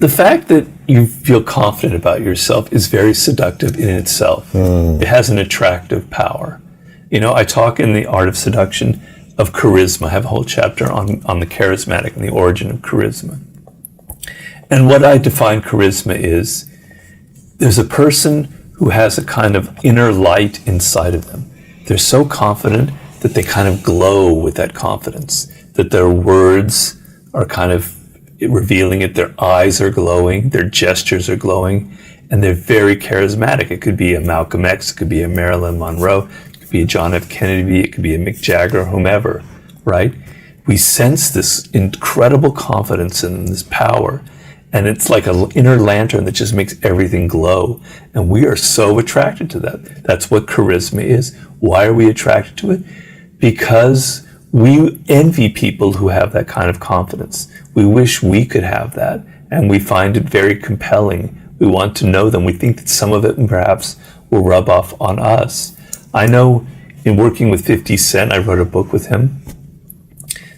The fact that you feel confident about yourself is very seductive in itself. It has an attractive power. I talk in The Art of Seduction of charisma. I have a whole chapter on the charismatic and the origin of charisma. And what I define charisma is, there's a person who has a kind of inner light inside of them. They're so confident that they kind of glow with that confidence, that their words are kind of revealing it, their eyes are glowing, their gestures are glowing, and they're very charismatic. It could be a Malcolm X, it could be a Marilyn Monroe, it could be a John F. Kennedy, it could be a Mick Jagger, whomever, right? We sense this incredible confidence and this power, and it's like an inner lantern that just makes everything glow, and we are so attracted to that. That's what charisma is. Why are we attracted to it? Because we envy people who have that kind of confidence. We wish we could have that, and we find it very compelling. We want to know them. We think that some of it perhaps will rub off on us. I know in working with 50 Cent, I wrote a book with him.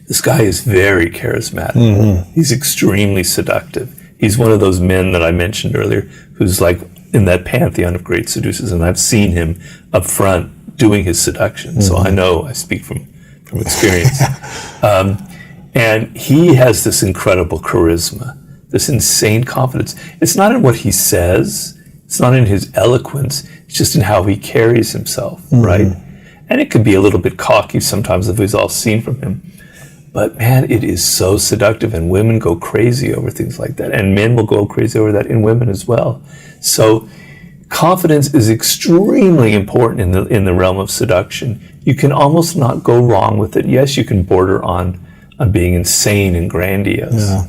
This guy is very charismatic. He's extremely seductive. He's one of those men that I mentioned earlier who's like in that pantheon of great seducers, and I've seen him up front doing his seduction. So I know, I speak from experience. And he has this incredible charisma, this insane confidence. It's not in what he says, it's not in his eloquence, it's just in how he carries himself, right? And it could be a little bit cocky sometimes if we've all seen from him. But man, it is so seductive, and women go crazy over things like that, and men will go crazy over that in women as well. So confidence is extremely important in the realm of seduction. You can almost not go wrong with it. Yes, you can border on being insane and grandiose.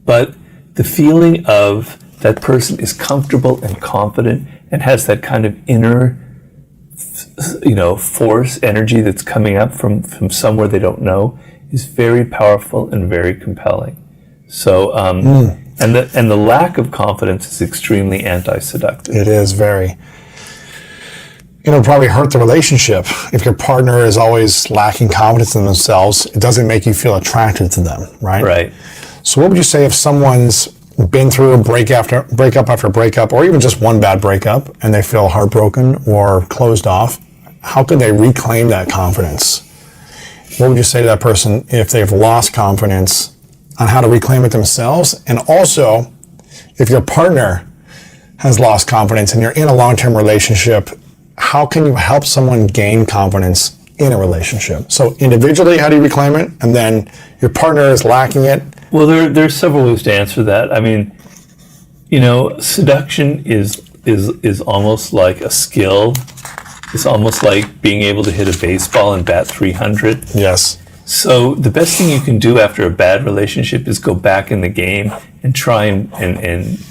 But the feeling of that person is comfortable and confident and has that kind of inner, force, energy that's coming up from somewhere they don't know is very powerful and very compelling. So, and the lack of confidence is extremely anti-seductive. It is very. Probably hurt the relationship. If your partner is always lacking confidence in themselves, it doesn't make you feel attracted to them, right? Right. So what would you say if someone's been through a breakup after breakup, or even just one bad breakup, and they feel heartbroken or closed off? How can they reclaim that confidence? What would you say to that person if they've lost confidence on how to reclaim it themselves? And also, if your partner has lost confidence and you're in a long-term relationship, how can you help someone gain confidence in a relationship? So individually, how do you reclaim it? And then your partner is lacking it. Well, there's several ways to answer that. I mean, seduction is almost like a skill. It's almost like being able to hit a baseball and bat 300. Yes. So the best thing you can do after a bad relationship is go back in the game and try and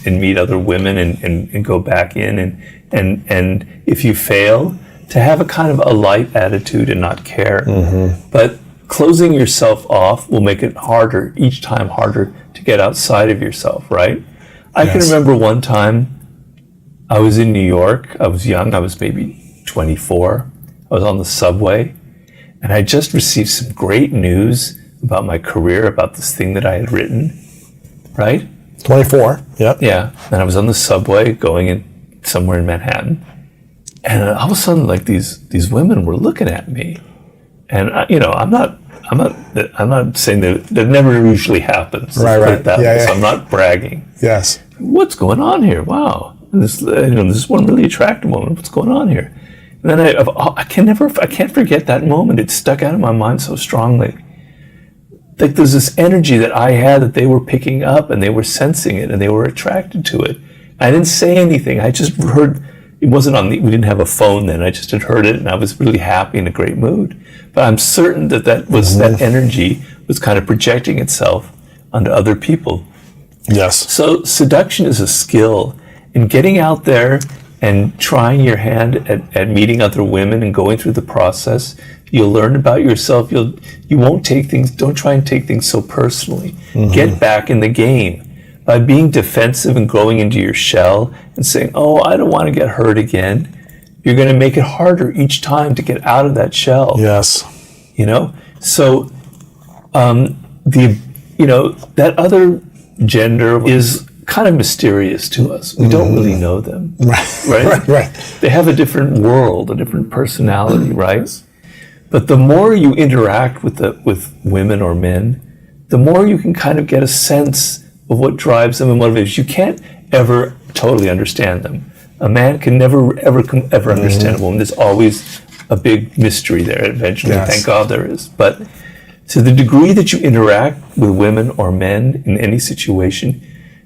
meet other women and go back in and if you fail, to have a kind of a light attitude and not care. But closing yourself off will make it harder, each time harder, to get outside of yourself, right? I can remember one time I was in New York. I was young. I was maybe 24. I was on the subway, and I just received some great news about my career, about this thing that I had written, right? 24, yep. Yeah, and I was on the subway going in somewhere in Manhattan, and all of a sudden, like these women were looking at me, and I'm not saying that never usually happens, right? So I'm not bragging. Yes. What's going on here? Wow, and this one really attractive woman. What's going on here? And then I can't forget that moment. It stuck out in my mind so strongly. Like there's this energy that I had that they were picking up, and they were sensing it, and they were attracted to it. I didn't say anything. I just heard. It wasn't we didn't have a phone then. I just had heard it, and I was really happy, in a great mood. But I'm certain that was that energy was kind of projecting itself onto other people. Yes. So seduction is a skill, and getting out there and trying your hand at meeting other women and going through the process, you'll learn about yourself. You won't take things. Don't try and take things so personally. Get back in the game. By being defensive and going into your shell and saying, "Oh, I don't want to get hurt again," you're going to make it harder each time to get out of that shell. Yes. So that other gender is kind of mysterious to us. We don't really know them, right? Right. They have a different world, a different personality, right? But the more you interact with women or men, the more you can kind of get a sense of what drives them and motivates. You can't ever totally understand them. A man can never ever understand a woman. There's always a big mystery there. Eventually, thank God there is. But to the degree that you interact with women or men in any situation,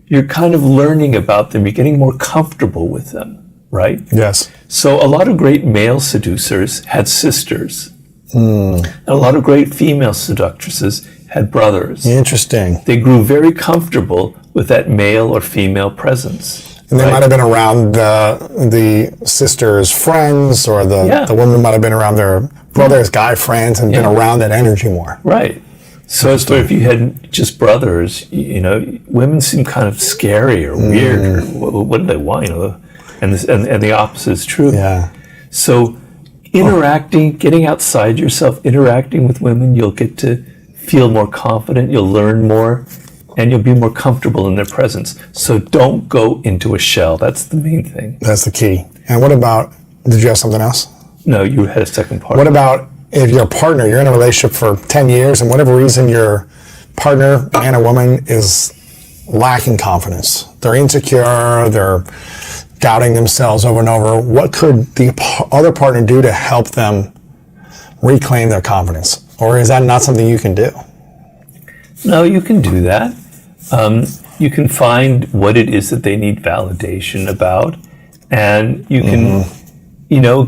you're kind of learning about them. You're getting more comfortable with them, right? Yes. So a lot of great male seducers had sisters. And a lot of great female seductresses had brothers. Interesting. They grew very comfortable with that male or female presence. And they might have been around the sister's friends, or the woman might have been around their brother's guy friends and been around that energy more. Right. So as for if you had just brothers, women seem kind of scary or weird, or what do they want, and the opposite is true. Yeah. So interacting, getting outside yourself, interacting with women, you'll get to feel more confident, you'll learn more, and you'll be more comfortable in their presence. So don't go into a shell. That's the main thing. That's the key. And what about, did you have something else? No, you had a second part. What about if you're a partner, you're in a relationship for 10 years, and whatever reason your partner, man or woman, is lacking confidence. They're insecure, they're doubting themselves over and over. What could the other partner do to help them reclaim their confidence? Or is that not something you can do? No, you can do that. You can find what it is that they need validation about, and you can,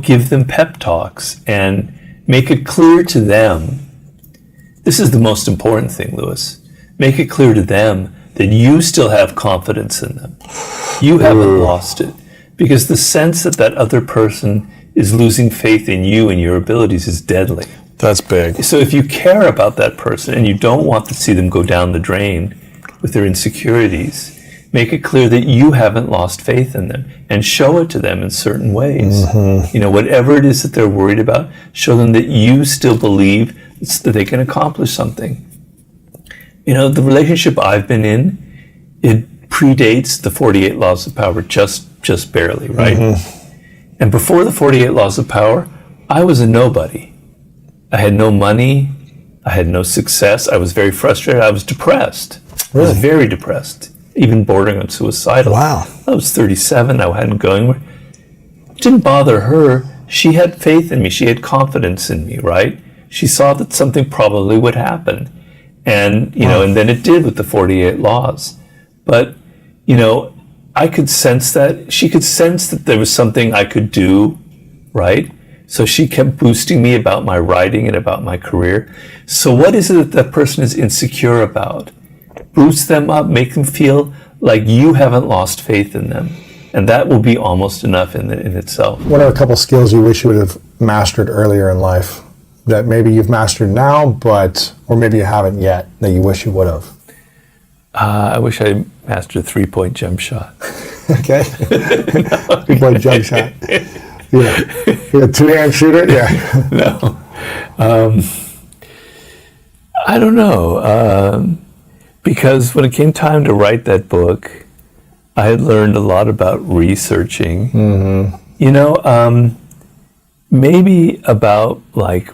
give them pep talks and make it clear to them. This is the most important thing, Lewis. Make it clear to them that you still have confidence in them. You haven't lost it. Because the sense that that other person is losing faith in you and your abilities is deadly. That's big. So if you care about that person and you don't want to see them go down the drain with their insecurities, make it clear that you haven't lost faith in them and show it to them in certain ways. Whatever it is that they're worried about, show them that you still believe that they can accomplish something. The relationship I've been in, it predates the 48 Laws of Power just barely, right? And before the 48 Laws of Power, I was a nobody. I had no money. I had no success. I was very frustrated. I was depressed. Really? I was very depressed, even bordering on suicidal. Wow. I was 37. I hadn't gone anywhere. It didn't bother her. She had faith in me. She had confidence in me, right? She saw that something probably would happen. And, and then it did with the 48 Laws. But, I could sense that. She could sense that there was something I could do, right? So she kept boosting me about my writing and about my career. So what is it that person is insecure about? Boost them up, make them feel like you haven't lost faith in them. And that will be almost enough in itself. What are a couple skills you wish you would have mastered earlier in life that maybe you've mastered now, or maybe you haven't yet, that you wish you would have? I wish I mastered a 3-point jump shot. Okay. 3-point jump shot. Yeah. You're a 2-hand shooter? Yeah. No. I don't know. Because when it came time to write that book, I had learned a lot about researching. Maybe about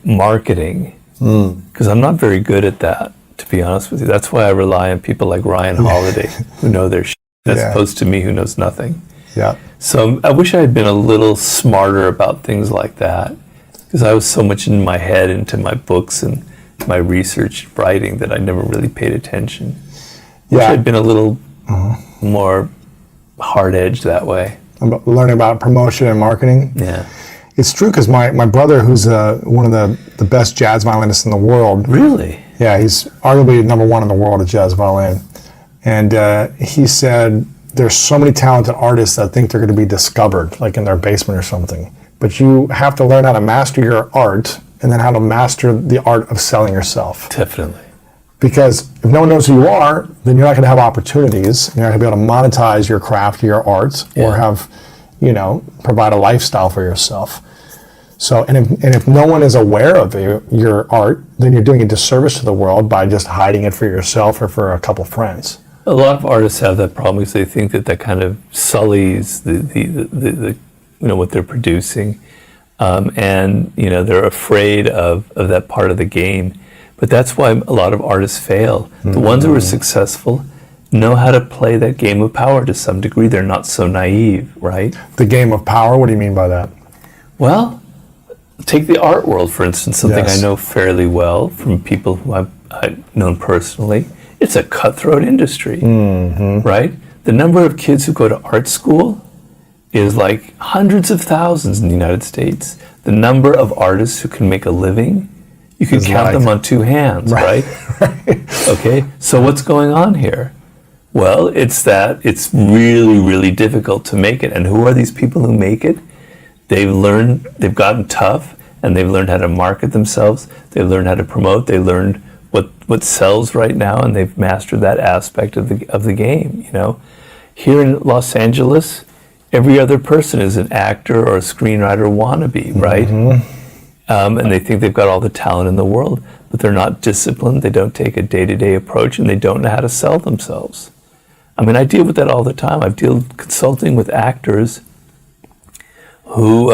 marketing, because I'm not very good at that, to be honest with you. That's why I rely on people like Ryan Holiday, who know their shit, as opposed to me, who knows nothing. Yeah. So I wish I had been a little smarter about things like that, because I was so much in my head into my books and my research writing that I never really paid attention. Wish I'd been a little more hard-edged that way. Learning about promotion and marketing. Yeah. It's true, because my brother, who's one of the best jazz violinists in the world. Really? Yeah, he's arguably #1 in the world at jazz violin. And he said there's so many talented artists that think they're going to be discovered, like in their basement or something. But you have to learn how to master your art, and then how to master the art of selling yourself. Definitely. Because if no one knows who you are, then you're not going to have opportunities. You're not going to be able to monetize your craft, your art, or have, provide a lifestyle for yourself. So, and if no one is aware of your art, then you're doing a disservice to the world by just hiding it for yourself or for a couple friends. A lot of artists have that problem because they think that kind of sullies the what they're producing, and they're afraid of that part of the game. But that's why a lot of artists fail. The ones who are successful know how to play that game of power to some degree. They're not so naive, right? The game of power. What do you mean by that? Well, take the art world, for instance, something I know fairly well from people who I've known personally. It's a cutthroat industry, right? The number of kids who go to art school is like hundreds of thousands in the United States. The number of artists who can make a living, you can count them on two hands, right? Okay, so what's going on here? Well, it's that it's really, really difficult to make it. And who are these people who make it? They've gotten tough, and they've learned how to market themselves. They've learned how to promote. They learned what sells right now, and they've mastered that aspect of the game. Here in Los Angeles, every other person is an actor or a screenwriter wannabe, right? And they think they've got all the talent in the world, but they're not disciplined. They don't take a day-to-day approach, and they don't know how to sell themselves. I mean, I deal with that all the time. I've dealt consulting with actors who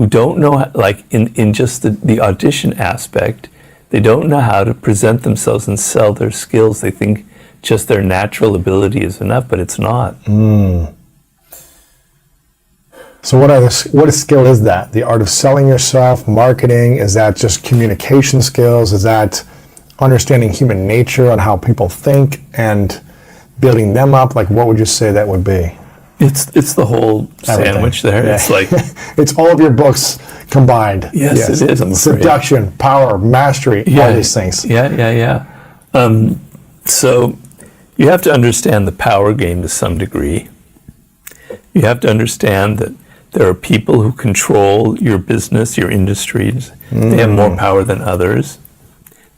don't know, like in just the audition aspect, they don't know how to present themselves and sell their skills. They think just their natural ability is enough, but it's not. So what skill is that? The art of selling yourself, marketing? Is that just communication skills? Is that understanding human nature and how people think and building them up? Like, what would you say that would be? It's the whole sandwich there. Yeah. It's like it's all of your books combined. Yes, it is. I'm afraid. Seduction, power, mastery, all these things. Yeah. So you have to understand the power game to some degree. You have to understand that there are people who control your business, your industries. They have more power than others.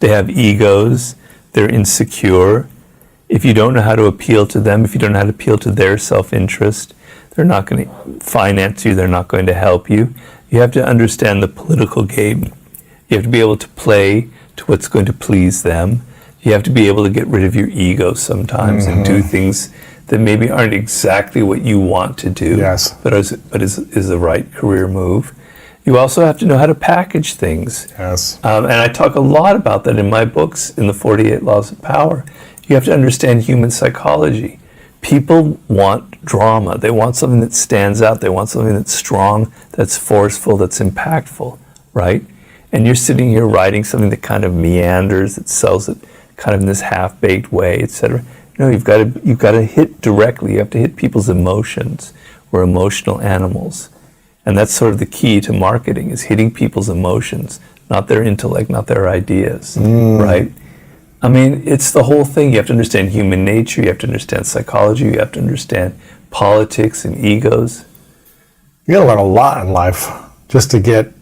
They have egos. They're insecure. If you don't know how to appeal to them, if you don't know how to appeal to their self-interest, they're not going to finance you, they're not going to help you. You have to understand the political game. You have to be able to play to what's going to please them. You have to be able to get rid of your ego sometimes and do things that maybe aren't exactly what you want to do, but is the right career move. You also have to know how to package things. And I talk a lot about that in my books, in the 48 Laws of Power. You have to understand human psychology. People want drama. They want something that stands out. They want something that's strong, that's forceful, that's impactful, right? And you're sitting here writing something that kind of meanders, that sells it kind of in this half-baked way, etc. No, you've got to hit directly. You have to hit people's emotions. We're emotional animals. And that's sort of the key to marketing, is hitting people's emotions, not their intellect, not their ideas, right? I mean, it's the whole thing. You have to understand human nature, you have to understand psychology, you have to understand politics and egos. You gotta learn a lot in life just to get,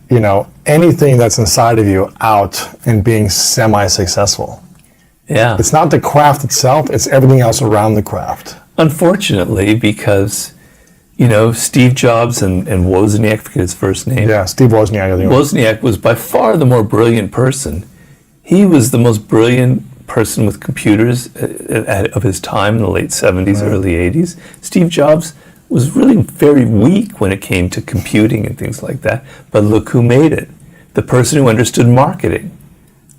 anything that's inside of you out and being semi-successful. Yeah. It's not the craft itself, it's everything else around the craft. Unfortunately, because, Steve Jobs and Wozniak, forget his first name. Yeah, Steve Wozniak. Wozniak was by far the more brilliant person. He was the most brilliant person with computers of his time in the late 70s, early 80s. Steve Jobs was really very weak when it came to computing and things like that. But look who made it. The person who understood marketing,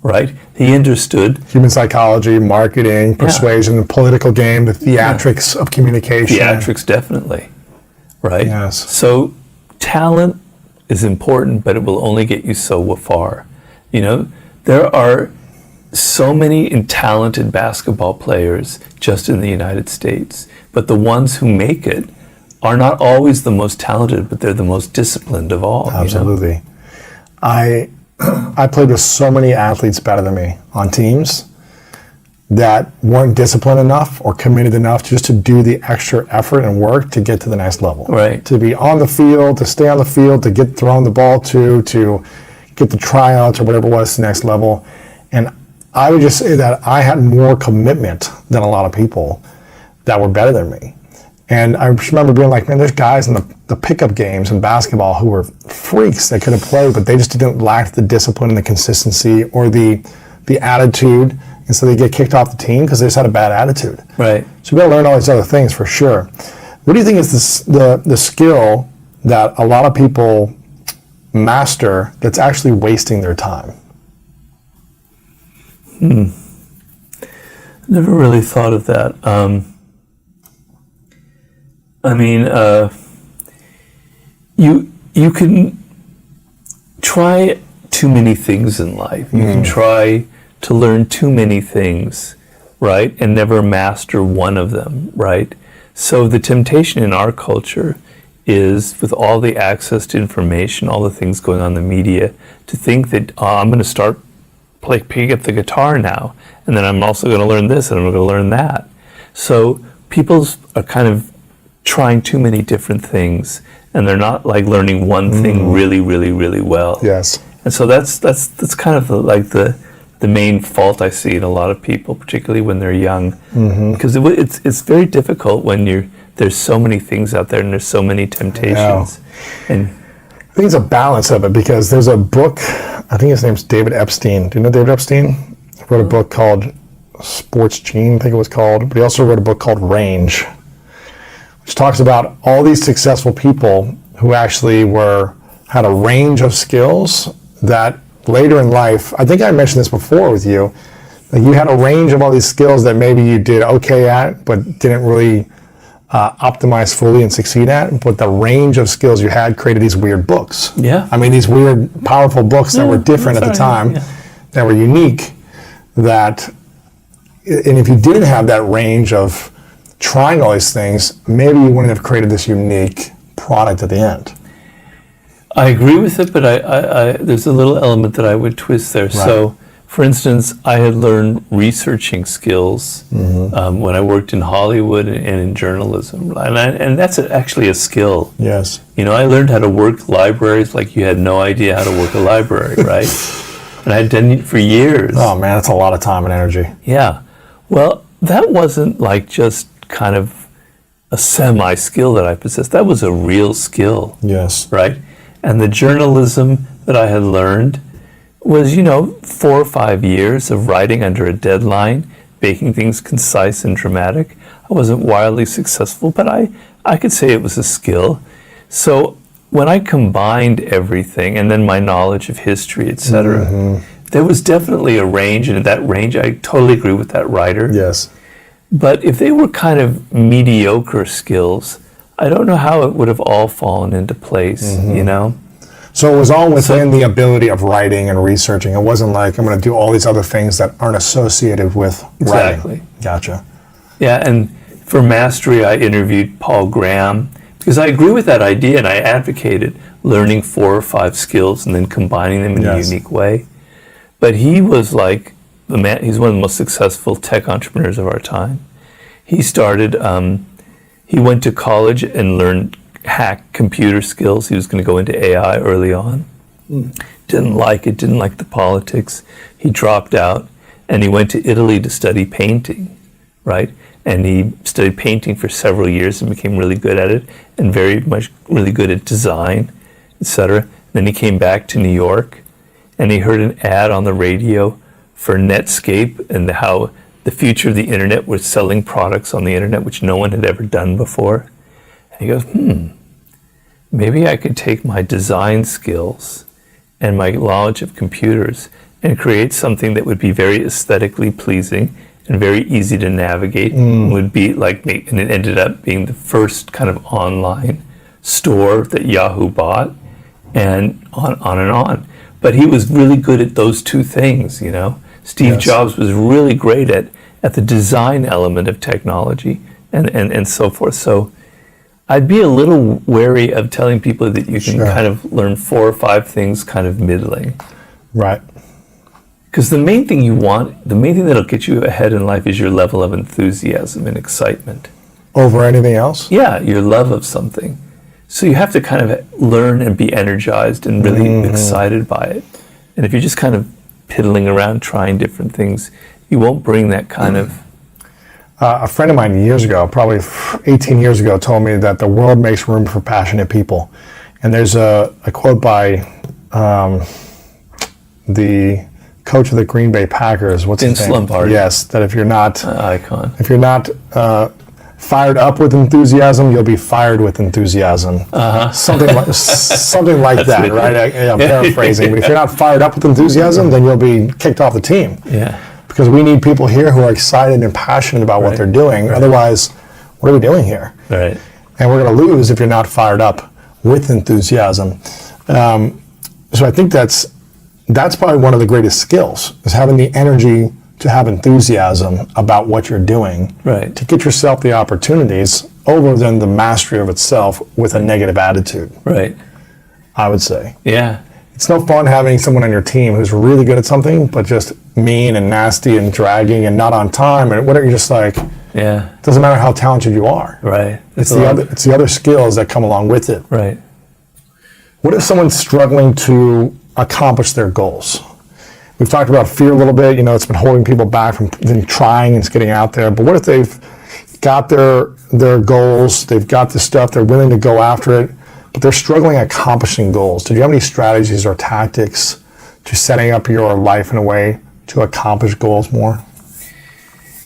right? He understood human psychology, marketing, persuasion, the political game, the theatrics of communication. Theatrics, definitely, right? Yes. So talent is important, but it will only get you so far. There are so many talented basketball players just in the United States, but the ones who make it are not always the most talented, but they're the most disciplined of all. Absolutely. I played with so many athletes better than me on teams that weren't disciplined enough or committed enough just to do the extra effort and work to get to the next level. Right. To be on the field, to stay on the field, to get thrown the ball to get the tryouts or whatever it was, the next level. And I would just say that I had more commitment than a lot of people that were better than me. And I just remember being like, man, there's guys in the pickup games in basketball who were freaks that could have played, but they just didn't lack the discipline and the consistency or the attitude and so they get kicked off the team because they just had a bad attitude. Right. So we got to learn all these other things for sure. What do you think is the skill that a lot of people master that's actually wasting their time? Never really thought of that. You can try too many things in life. You can try to learn too many things, right, and never master one of them, right? So the temptation in our culture is, with all the access to information, all the things going on in the media, to think that I'm going to start picking up the guitar now, and then I'm also going to learn this, and I'm going to learn that. So people are kind of trying too many different things, and they're not like learning one thing really, really, really well. Yes. And so that's kind of the main fault I see in a lot of people, particularly when they're young, because it's very difficult when there's so many things out there and there's so many temptations. And I think it's a balance of it, because there's a book, I think his name's David Epstein. Do you know David Epstein? He wrote a book called Sports Gene, I think it was called, but he also wrote a book called Range, which talks about all these successful people who actually had a range of skills that later in life, I think I mentioned this before with you, that you had a range of all these skills that maybe you did okay at, but didn't really optimize fully and succeed at, but the range of skills you had created these weird books. Yeah. I mean, these weird, powerful books that were different at the time, that were unique, and if you didn't have that range of trying all these things, maybe you wouldn't have created this unique product at the end. I agree with it, but there's a little element that I would twist there. Right. So, for instance, I had learned researching skills when I worked in Hollywood and in journalism, and that's actually a skill. Yes. You know, I learned how to work libraries like you had no idea how to work a library, right? And I'd done it for years. Oh man, that's a lot of time and energy. Yeah. Well, that wasn't like just kind of a semi-skill that I possessed. That was a real skill. Yes. Right? And the journalism that I had learned was, 4 or 5 years of writing under a deadline, making things concise and dramatic. I wasn't wildly successful, but I could say it was a skill. So when I combined everything, and then my knowledge of history, etc., there was definitely a range, and in that range, I totally agree with that writer. Yes. But if they were kind of mediocre skills, I don't know how it would have all fallen into place, So it was all within the ability of writing and researching. It wasn't like, I'm going to do all these other things that aren't associated with writing. Exactly. Gotcha. Yeah, and for mastery, I interviewed Paul Graham, because I agree with that idea, and I advocated learning 4 or 5 skills and then combining them in a unique way. But he was like the man. He's one of the most successful tech entrepreneurs of our time. He started. He went to college and learned hack computer skills. He was going to go into AI early on. Didn't like it. Didn't like the politics. He dropped out, and he went to Italy to study painting, right? And he studied painting for several years and became really good at it, and really good at design, etc. Then he came back to New York, and he heard an ad on the radio for Netscape and how the future of the internet was selling products on the internet, which no one had ever done before. And he goes, maybe I could take my design skills and my knowledge of computers and create something that would be very aesthetically pleasing and very easy to navigate, and would be like me. And it ended up being the first kind of online store that Yahoo bought, and on and on. But he was really good at those two things, Steve Jobs was really great at the design element of technology and so forth. So I'd be a little wary of telling people that you can kind of learn 4 or 5 things kind of middling. Right. Because the main thing that'll get you ahead in life is your level of enthusiasm and excitement. Over anything else? Yeah, your love of something. So you have to kind of learn and be energized and really excited by it. And if you're just kind of piddling around trying different things, you won't bring that kind of... A friend of mine years ago, probably 18 years ago, told me that the world makes room for passionate people. And there's a quote by the coach of the Green Bay Packers. What's his Vince name? Lombardi. Yes, that if you're not Icon. fired up with enthusiasm, you'll be fired with enthusiasm. Something like that, right? I'm paraphrasing. But if you're not fired up with enthusiasm, then you'll be kicked off the team. Yeah. Because we need people here who are excited and passionate about what they're doing. Otherwise, what are we doing here? Right. And we're going to lose if you're not fired up with enthusiasm. So I think that's probably one of the greatest skills, is having the energy to have enthusiasm about what you're doing, Right. to get yourself the opportunities over than the mastery of itself with a negative attitude, Right. I would say. Yeah. It's no fun having someone on your team who's really good at something, but just mean and nasty and dragging and not on time and whatever. You're just like, Yeah. it doesn't matter how talented you are. Right. It's the other skills that come along with it. Right. What if someone's struggling to accomplish their goals? We've talked about fear a little bit. It's been holding people back from trying and getting out there. But what if they've got their goals, they've got the stuff, they're willing to go after it, but they're struggling accomplishing goals? Do you have any strategies or tactics to setting up your life in a way to accomplish goals more?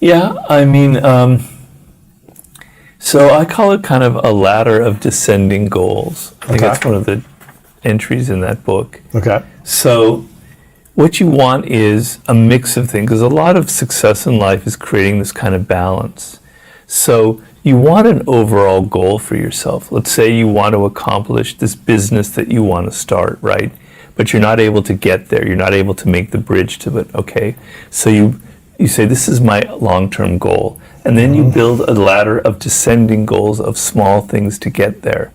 Yeah. I mean, so I call it kind of a ladder of descending goals. I think that's one of the entries in that book. Okay. So what you want is a mix of things, because a lot of success in life is creating this kind of balance. So you want an overall goal for yourself. Let's say you want to accomplish this business that you want to start, right? But you're not able to get there. You're not able to make the bridge to it, okay? So you say, this is my long-term goal. And then you build a ladder of descending goals of small things to get there.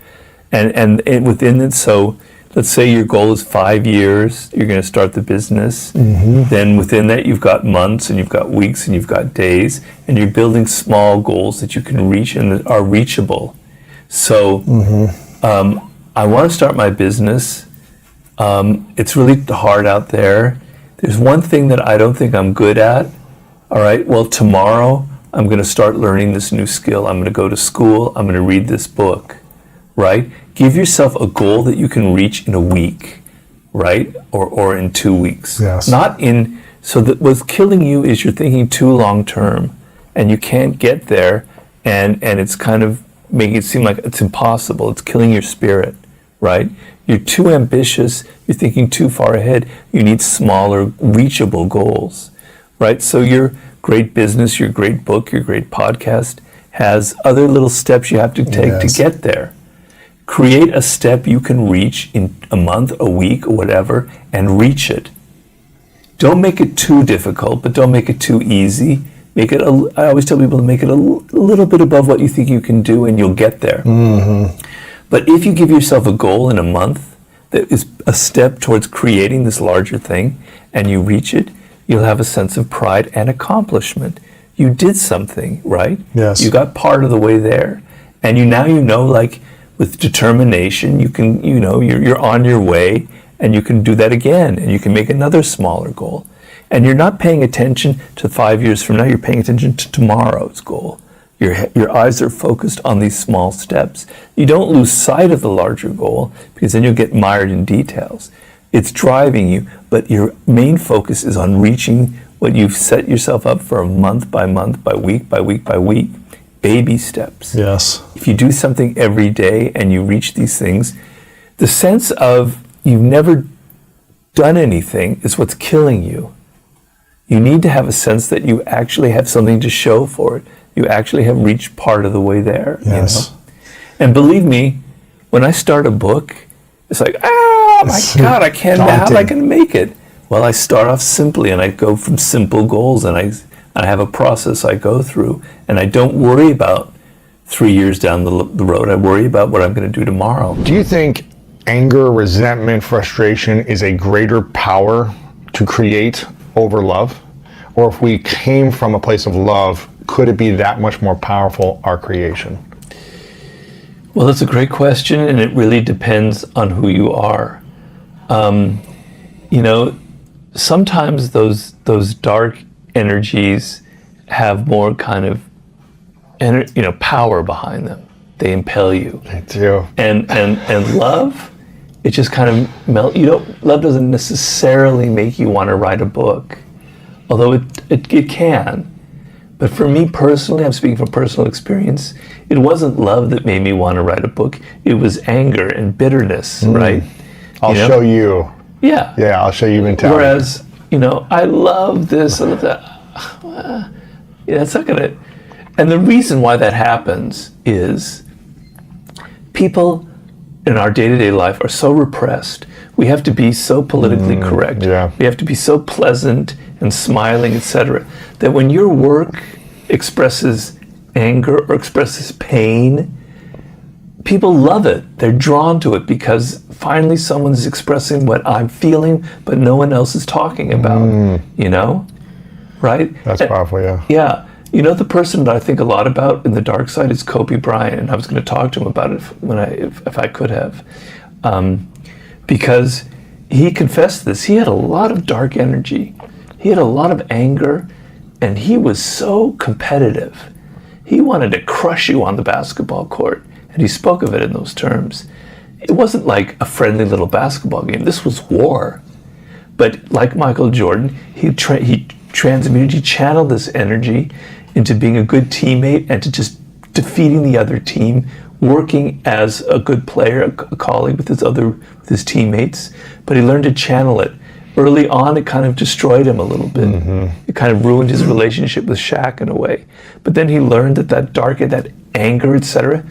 And within it, so let's say your goal is 5 years, you're going to start the business. Then within that, you've got months and you've got weeks and you've got days, and you're building small goals that you can reach and that are reachable. So I want to start my business. It's really hard out there. There's one thing that I don't think I'm good at. All right, well, tomorrow I'm going to start learning this new skill. I'm going to go to school. I'm going to read this book, right? Give yourself a goal that you can reach in a week, right? Or in 2 weeks. Yes. So that what's killing you is you're thinking too long term and you can't get there, and it's kind of making it seem like it's impossible. It's killing your spirit, right? You're too ambitious. You're thinking too far ahead. You need smaller, reachable goals, right? So your great business, your great book, your great podcast has other little steps you have to take to get there. Create a step you can reach in a month, a week, or whatever, and reach it. Don't make it too difficult, but don't make it too easy. I always tell people to make it a little bit above what you think you can do, and you'll get there. But if you give yourself a goal in a month that is a step towards creating this larger thing, and you reach it, you'll have a sense of pride and accomplishment. You did something, right? Yes. You got part of the way there. And like, with determination, you can, you're on your way, and you can do that again, and you can make another smaller goal. And you're not paying attention to 5 years from now, you're paying attention to tomorrow's goal. Your eyes are focused on these small steps. You don't lose sight of the larger goal, because then you'll get mired in details. It's driving you, but your main focus is on reaching what you've set yourself up for, month by month, by week, by week, by week. Baby steps. Yes. If you do something every day and you reach these things, the sense of you've never done anything is what's killing you. You need to have a sense that you actually have something to show for it. You actually have reached part of the way there. Yes. And believe me, when I start a book, it's like, my God, I can't, how am I going to make it? Well, I start off simply, and I go from simple goals, and I have a process I go through, and I don't worry about 3 years down the road. I worry about what I'm going to do tomorrow. Do you think anger, resentment, frustration is a greater power to create over love? Or if we came from a place of love, could it be that much more powerful, our creation? Well, that's a great question, and it really depends on who you are. Sometimes those dark energies have more kind of power behind them. They impel you. They do. And love it just kind of love doesn't necessarily make you want to write a book, although it can. But for me personally, I'm speaking from personal experience, it wasn't love that made me want to write a book. It was anger and bitterness, right? I'll show you. Yeah. Yeah, I'll show you mentality. Whereas, I love this, I love that. It's not gonna. And the reason why that happens is people in our day-to-day life are so repressed. We have to be so politically correct. Yeah. We have to be so pleasant and smiling, etc., that when your work expresses anger or expresses pain, people love it. They're drawn to it because finally someone's expressing what I'm feeling, but no one else is talking about, right? That's powerful, yeah. Yeah. The person that I think a lot about in the dark side is Kobe Bryant, and I was going to talk to him about it if I could have, because he confessed this. He had a lot of dark energy. He had a lot of anger, and he was so competitive. He wanted to crush you on the basketball court, and he spoke of it in those terms. It wasn't like a friendly little basketball game. This was war. But like Michael Jordan, he channeled this energy into being a good teammate and to just defeating the other team, working as a good player, a colleague with his teammates. But he learned to channel it. Early on, it kind of destroyed him a little bit. It kind of ruined his relationship with Shaq in a way. But then he learned that anger, etc.,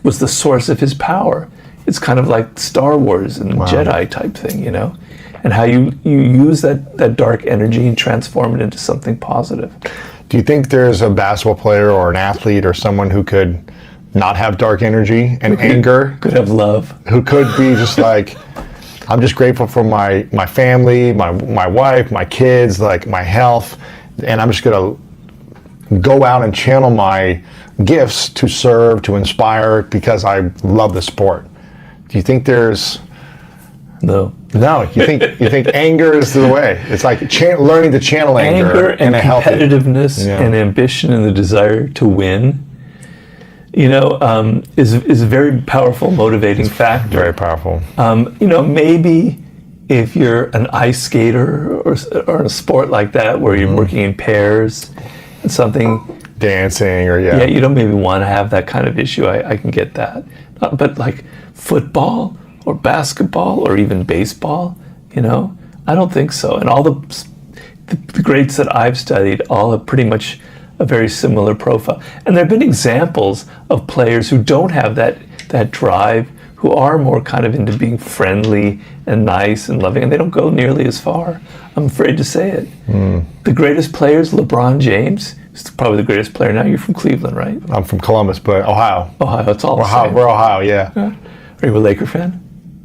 was the source of his power. It's kind of like Star Wars and Jedi type thing, and how you use that dark energy and transform it into something positive. Do you think there's a basketball player or an athlete or someone who could not have dark energy and anger? Could have love. Who could be just like, I'm just grateful for my family, my wife, my kids, like my health, and I'm just going to go out and channel my gifts to serve, to inspire, because I love the sport. Do you think there's... No. No, you think anger is the way. It's like learning to channel anger and in a competitiveness and ambition and the desire to win, is a very powerful motivating factor. Very powerful. Maybe if you're an ice skater or in a sport like that where you're working in pairs and something, dancing or you don't maybe want to have that kind of issue. I can get that, but like football or basketball or even baseball, I don't think so. And all the greats that I've studied all have pretty much a very similar profile. And there have been examples of players who don't have that drive, who are more kind of into being friendly and nice and loving, and they don't go nearly as far. I'm afraid to say it. The greatest players, LeBron James, is probably the greatest player now. You're from Cleveland, right? I'm from Columbus, but Ohio. Ohio, it's all Ohio, the same. we're Ohio, yeah. Are you a Laker fan?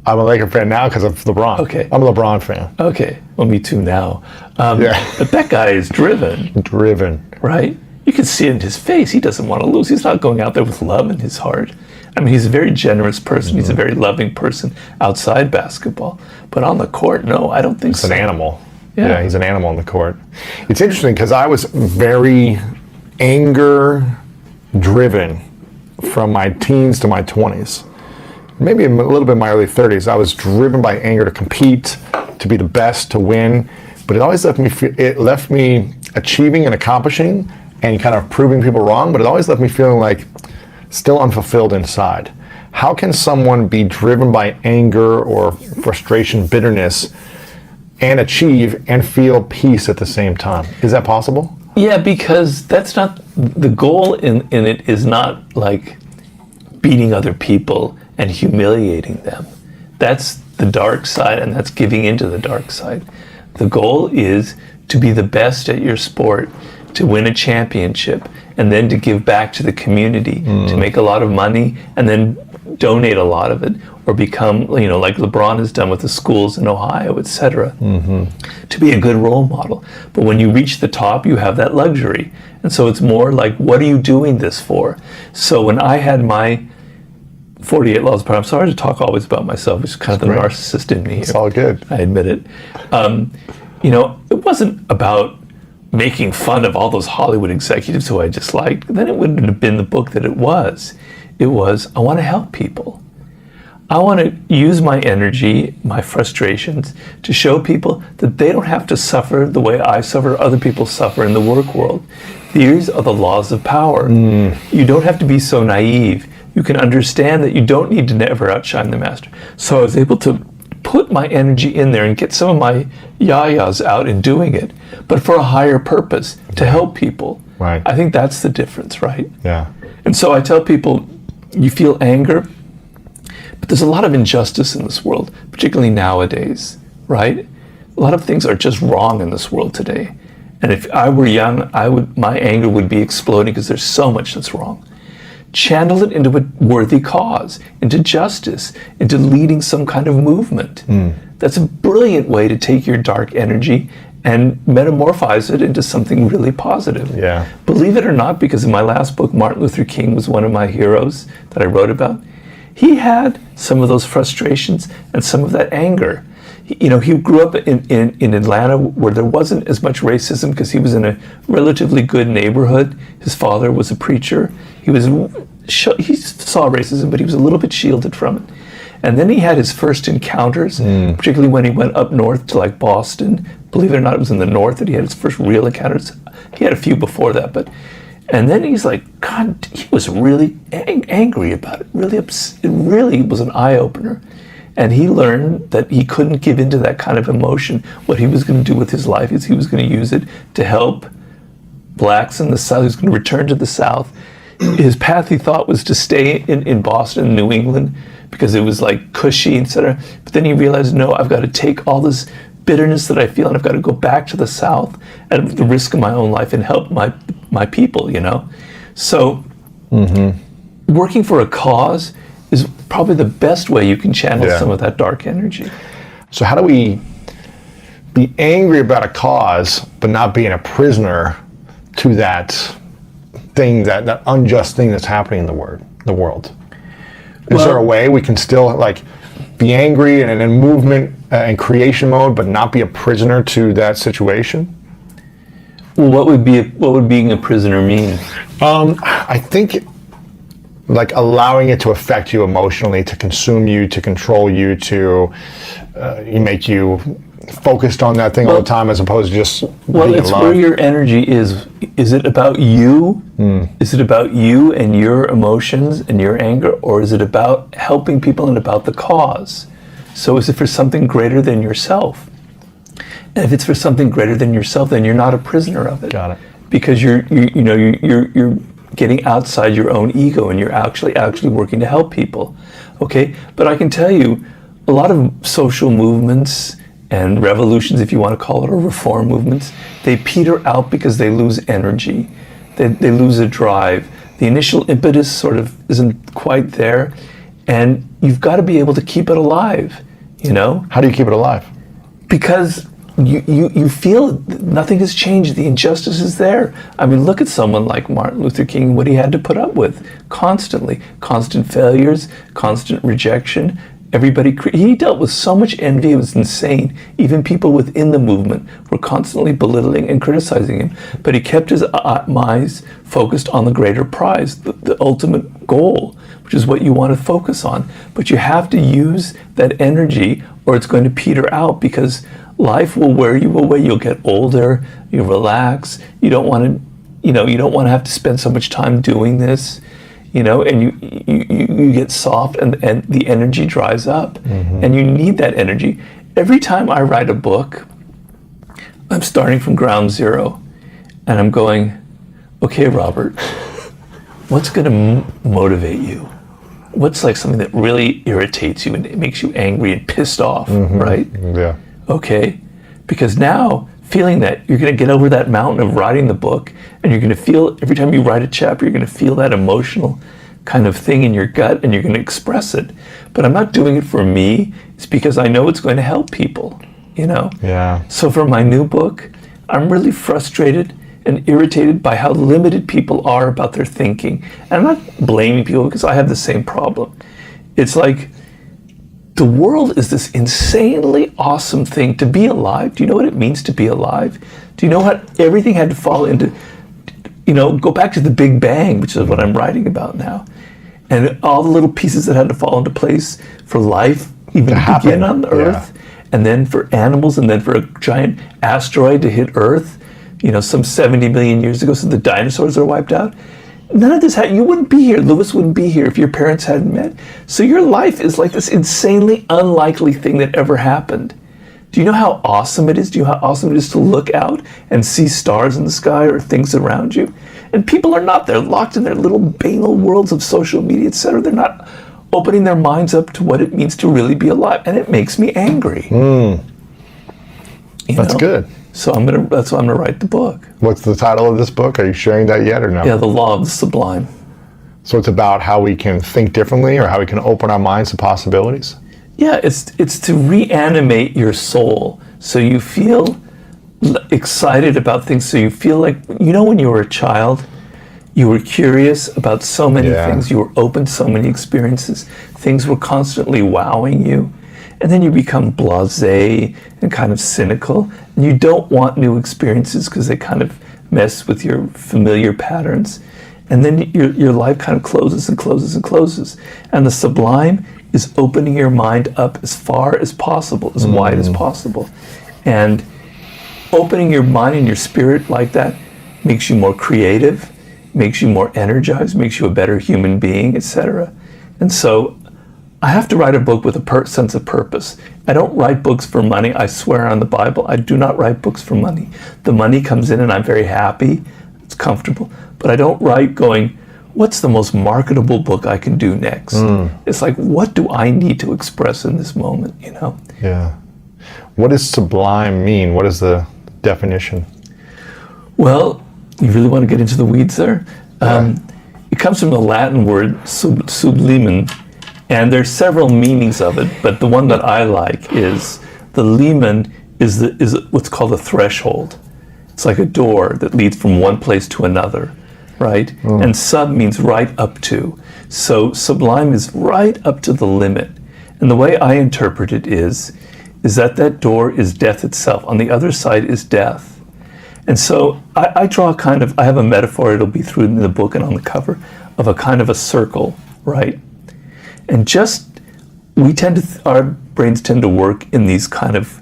I'm a Laker fan now because of LeBron. Okay. I'm a LeBron fan. Okay. Well, me too now. Yeah. But that guy is driven. Driven. Right? You can see it in his face. He doesn't want to lose. He's not going out there with love in his heart. I mean, he's a very generous person. He's a very loving person outside basketball. But on the court, no, I don't think so. He's an animal. Yeah, he's an animal on the court. It's interesting because I was very anger-driven from my teens to my 20s. Maybe a little bit in my early 30s. I was driven by anger to compete, to be the best, to win. But it always left me achieving and accomplishing and kind of proving people wrong, but it always left me feeling like still unfulfilled inside. How can someone be driven by anger or frustration, bitterness, and achieve and feel peace at the same time? Is that possible? Yeah, because that's not, the goal in it is not like beating other people and humiliating them. That's the dark side, and that's giving into the dark side. The goal is to be the best at your sport, to win a championship, and then to give back to the community, to make a lot of money, and then donate a lot of it, or become, like LeBron has done with the schools in Ohio, etc. To be a good role model. But when you reach the top, you have that luxury. And so it's more like, what are you doing this for? So when I had my 48 Laws of Power, I'm sorry to talk always about myself, it's kind of the narcissist in me here. It's all good. I admit it. It wasn't about making fun of all those Hollywood executives who I disliked. Then it wouldn't have been the book that it was. It was, I want to help people. I want to use my energy, my frustrations, to show people that they don't have to suffer the way I suffer, other people suffer in the work world. These are the laws of power. You don't have to be so naive. You can understand that you don't need to never outshine the master. So I was able to put my energy in there and get some of my yayas out in doing it, but for a higher purpose, to help people. Right. I think that's the difference, right? Yeah. And so I tell people, you feel anger, but there's a lot of injustice in this world, particularly nowadays, right? A lot of things are just wrong in this world today. And if I were young, my anger would be exploding because there's so much that's wrong. Channel it into a worthy cause, into justice, into leading some kind of movement. That's a brilliant way to take your dark energy and metamorphose it into something really positive. Yeah. Believe it or not, because in my last book, Martin Luther King was one of my heroes that I wrote about. He had some of those frustrations and some of that anger. He grew up in Atlanta where there wasn't as much racism because he was in a relatively good neighborhood. His father was a preacher. He saw racism, but he was a little bit shielded from it. And then he had his first encounters, particularly when he went up north to like Boston. Believe it or not, it was in the north that he had his first real encounters. He had a few before that, and then he's like, God, he was really angry about it. It really was an eye-opener. And he learned that he couldn't give into that kind of emotion. What he was going to do with his life is he was going to use it to help blacks in the South. He was going to return to the South. His path, he thought, was to stay in Boston, New England, because it was like cushy, etc. But then he realized, no, I've got to take all this bitterness that I feel and I've got to go back to the South at the risk of my own life and help my people, So working for a cause is probably the best way you can channel some of that dark energy. So how do we be angry about a cause, but not being a prisoner to that thing, that unjust thing that's happening in the world? Is there a way we can still be angry and in movement and creation mode, but not be a prisoner to that situation? Well, what would being a prisoner mean? I think allowing it to affect you emotionally, to consume you, to control you, to make you focused on that thing all the time, as opposed to just being it's alone. Where your energy is. Is it about you? Is it about you and your emotions and your anger, or is it about helping people and about the cause? So is it for something greater than yourself? And if it's for something greater than yourself, then you're not a prisoner of it. Got it. Because you're getting outside your own ego and you're actually working to help people. Okay? But I can tell you, a lot of social movements and revolutions, if you want to call it, or reform movements, they peter out because they lose energy. They lose a drive. The initial impetus sort of isn't quite there. And you've got to be able to keep it alive, How do you keep it alive? Because you feel nothing has changed. The injustice is there. I mean, look at someone like Martin Luther King, what he had to put up with constantly. Constant failures, constant rejection. He dealt with so much envy, it was insane. Even people within the movement were constantly belittling and criticizing him. But he kept his eyes focused on the greater prize, the ultimate goal, which is what you want to focus on. But you have to use that energy or it's going to peter out, because life will wear you away. You'll get older, you relax, you don't want to have to spend so much time doing this. And you get soft and the energy dries up. And you need that energy. Every time I write a book, I'm starting from ground zero and I'm going, okay, Robert, what's going to motivate you? What's something that really irritates you and it makes you angry and pissed off, right? Yeah. Okay, because now feeling that, you're going to get over that mountain of writing the book, and you're going to feel, every time you write a chapter, you're going to feel that emotional kind of thing in your gut, and you're going to express it. But I'm not doing it for me. It's because I know it's going to help people, Yeah. So for my new book, I'm really frustrated and irritated by how limited people are about their thinking. And I'm not blaming people, because I have the same problem. It's like, the world is this insanely awesome thing to be alive. Do you know what it means to be alive? Do you know what everything had to fall into, go back to the Big Bang, which is what I'm writing about now. and all the little pieces that had to fall into place for life even to begin on the Earth, and then for animals, and then for a giant asteroid to hit Earth, some 70 million years ago, so the dinosaurs are wiped out. None of this you wouldn't be here. Lewis wouldn't be here if your parents hadn't met. So your life is like this insanely unlikely thing that ever happened. Do you know how awesome it is? Do you know how awesome it is to look out and see stars in the sky or things around you? And people are not. They're locked in their little banal worlds of social media, etc. They're not opening their minds up to what it means to really be alive. And it makes me angry. That's good. So that's why I'm gonna write the book. What's the title of this book? Are you sharing that yet or no? Yeah, The Law of the Sublime. So it's about how we can think differently, or how we can open our minds to possibilities? Yeah, it's to reanimate your soul so you feel excited about things, so you feel like, when you were a child, you were curious about so many things, you were open to so many experiences, things were constantly wowing you. And then you become blasé and kind of cynical, and you don't want new experiences because they kind of mess with your familiar patterns. And then your life kind of closes and closes and closes. And the sublime is opening your mind up as far as possible, as wide as possible. And opening your mind and your spirit like that makes you more creative, makes you more energized, makes you a better human being, etc. And so I have to write a book with a sense of purpose. I don't write books for money. I swear on the Bible, I do not write books for money. The money comes in and I'm very happy. It's comfortable. But I don't write going, what's the most marketable book I can do next? It's like, what do I need to express in this moment, Yeah. What does sublime mean? What is the definition? Well, you really want to get into the weeds there? It comes from the Latin word sublimen. And there's several meanings of it, but the one that I like is the limen is what's called a threshold. It's like a door that leads from one place to another, right? And sub means right up to. So sublime is right up to the limit. And the way I interpret it is that door is death itself. On the other side is death. And so I draw I have a metaphor, it'll be through in the book and on the cover, of a kind of a circle, right? And our brains tend to work in these kind of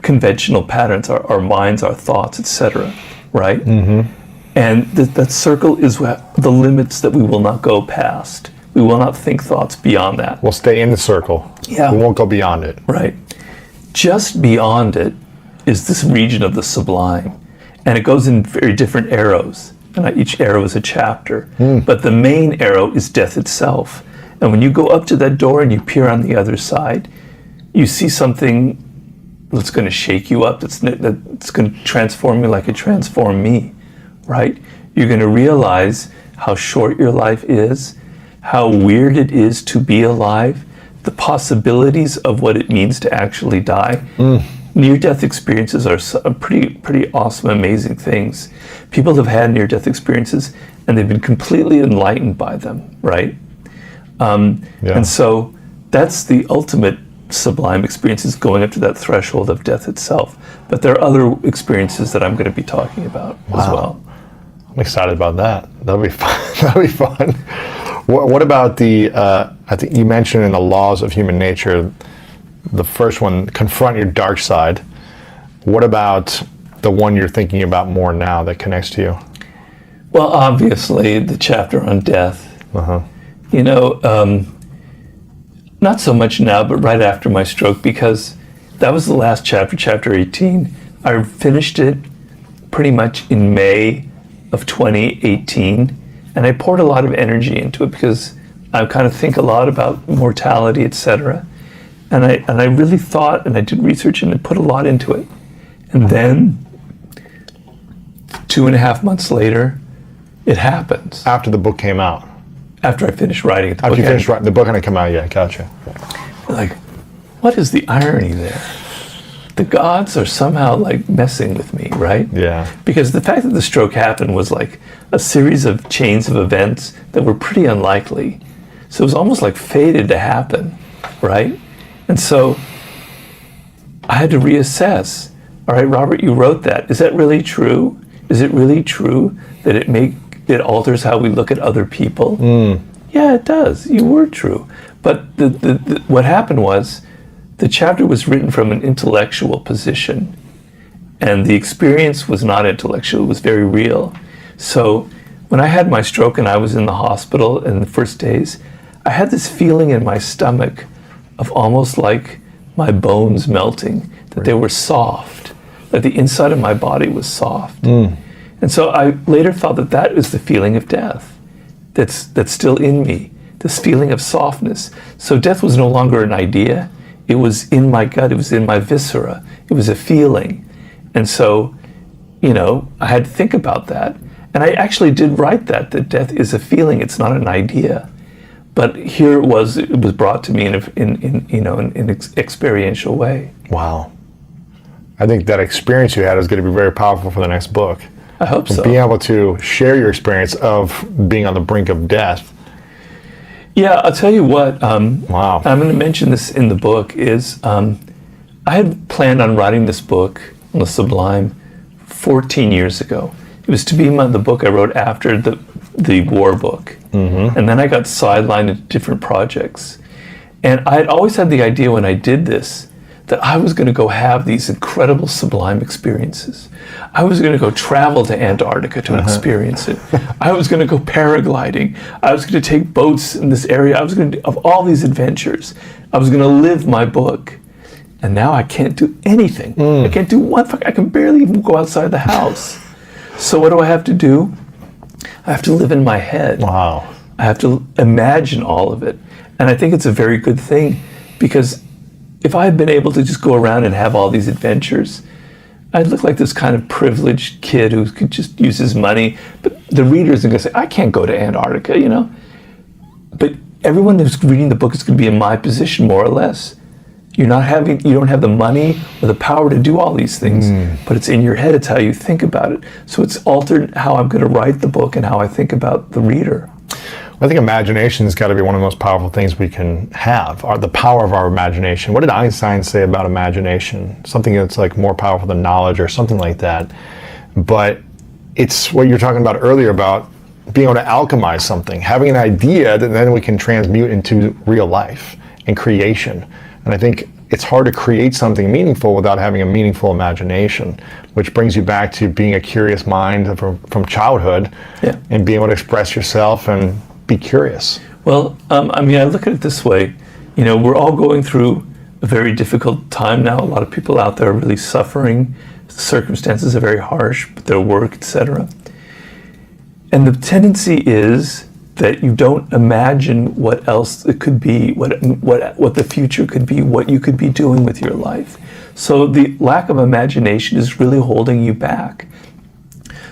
conventional patterns, our minds, our thoughts, etc., right? And that circle is the limits that we will not go past. We will not think thoughts beyond that. We'll stay in the circle. Yeah. We won't go beyond it. Right. Just beyond it is this region of the sublime. And it goes in very different arrows. And each arrow is a chapter. But the main arrow is death itself. And when you go up to that door and you peer on the other side, you see something that's going to shake you up, that's going to transform you like it transformed me, right? You're going to realize how short your life is, how weird it is to be alive, the possibilities of what it means to actually die. Near-death experiences are pretty awesome, amazing things. People have had near-death experiences and they've been completely enlightened by them, right? And so that's the ultimate sublime experience, is going up to that threshold of death itself. But there are other experiences that I'm going to be talking about as well. I'm excited about that. That'll be fun. That'll be fun. What about I think you mentioned in the laws of human nature, the first one, confront your dark side. What about the one you're thinking about more now that connects to you? Well, obviously, the chapter on death. Not so much now, but right after my stroke, because that was the last chapter, chapter 18. I finished it pretty much in May of 2018, and I poured a lot of energy into it because I kind of think a lot about mortality, etc. And I really thought, and I did research and I put a lot into it. And then 2.5 months later, it happens. After the book came out? After I finished writing it. After you finished writing the book and it came out, yeah, gotcha. Like, what is the irony there? The gods are somehow like messing with me, right? Yeah. Because the fact that the stroke happened was like a series of chains of events that were pretty unlikely. So it was almost like fated to happen, right? And so I had to reassess. All right, Robert, you wrote that. Is that really true? Is it really true that it alters how we look at other people? Yeah, it does. You were true. But what happened was the chapter was written from an intellectual position, and the experience was not intellectual, it was very real. So when I had my stroke and I was in the hospital in the first days, I had this feeling in my stomach of almost like my bones melting, that they were soft, that the inside of my body was soft. And so I later thought that that is the feeling of death that's still in me, this feeling of softness. So death was no longer an idea, it was in my gut, it was in my viscera, it was a feeling. And so, I had to think about that. And I actually did write that death is a feeling, it's not an idea. But here it was brought to me in an experiential way. Wow. I think that experience you had is going to be very powerful for the next book. I hope so. Being able to share your experience of being on the brink of death. Yeah, I'll tell you what. Wow. I'm going to mention this in the book. I had planned on writing this book on the Sublime 14 years ago. It was to be the book I wrote after the war book. And then I got sidelined into different projects. And I had always had the idea when I did this that I was going to go have these incredible Sublime experiences. I was going to go travel to Antarctica to experience it. I was going to go paragliding. I was going to take boats in this area. I was going to of all these adventures. I was going to live my book. And now I can't do anything. I can't do one thing. I can barely even go outside the house. So what do I have to do? I have to live in my head. Wow. I have to imagine all of it. And I think it's a very good thing, because if I had been able to just go around and have all these adventures, I'd look like this kind of privileged kid who could just use his money. But the readers are going to say, I can't go to Antarctica, But everyone who's reading the book is going to be in my position, more or less. You don't have the money or the power to do all these things, but it's in your head, it's how you think about it. So it's altered how I'm going to write the book and how I think about the reader. I think imagination has got to be one of the most powerful things we can have, the power of our imagination. What did Einstein say about imagination? Something that's like more powerful than knowledge or something like that. But it's what you're talking about earlier about being able to alchemize something, having an idea that then we can transmute into real life and creation. And I think it's hard to create something meaningful without having a meaningful imagination, which brings you back to being a curious mind from childhood, and being able to express yourself and be curious. Well, I look at it this way. We're all going through a very difficult time now. A lot of people out there are really suffering. The circumstances are very harsh, but their work, etc. And the tendency is that you don't imagine what else it could be, what the future could be, what you could be doing with your life. So the lack of imagination is really holding you back.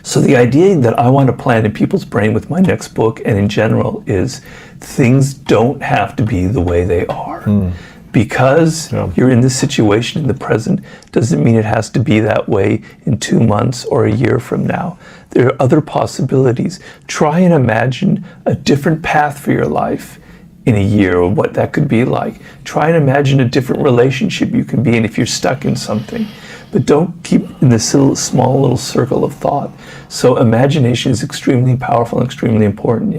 So the idea that I want to plant in people's brain with my next book and in general is things don't have to be the way they are. Because you're in this situation in the present doesn't mean it has to be that way in 2 months or a year from now. There are other possibilities. Try and imagine a different path for your life in a year, or what that could be like. Try and imagine a different relationship you can be in if you're stuck in something. But don't keep in this small little circle of thought. So imagination is extremely powerful and extremely important,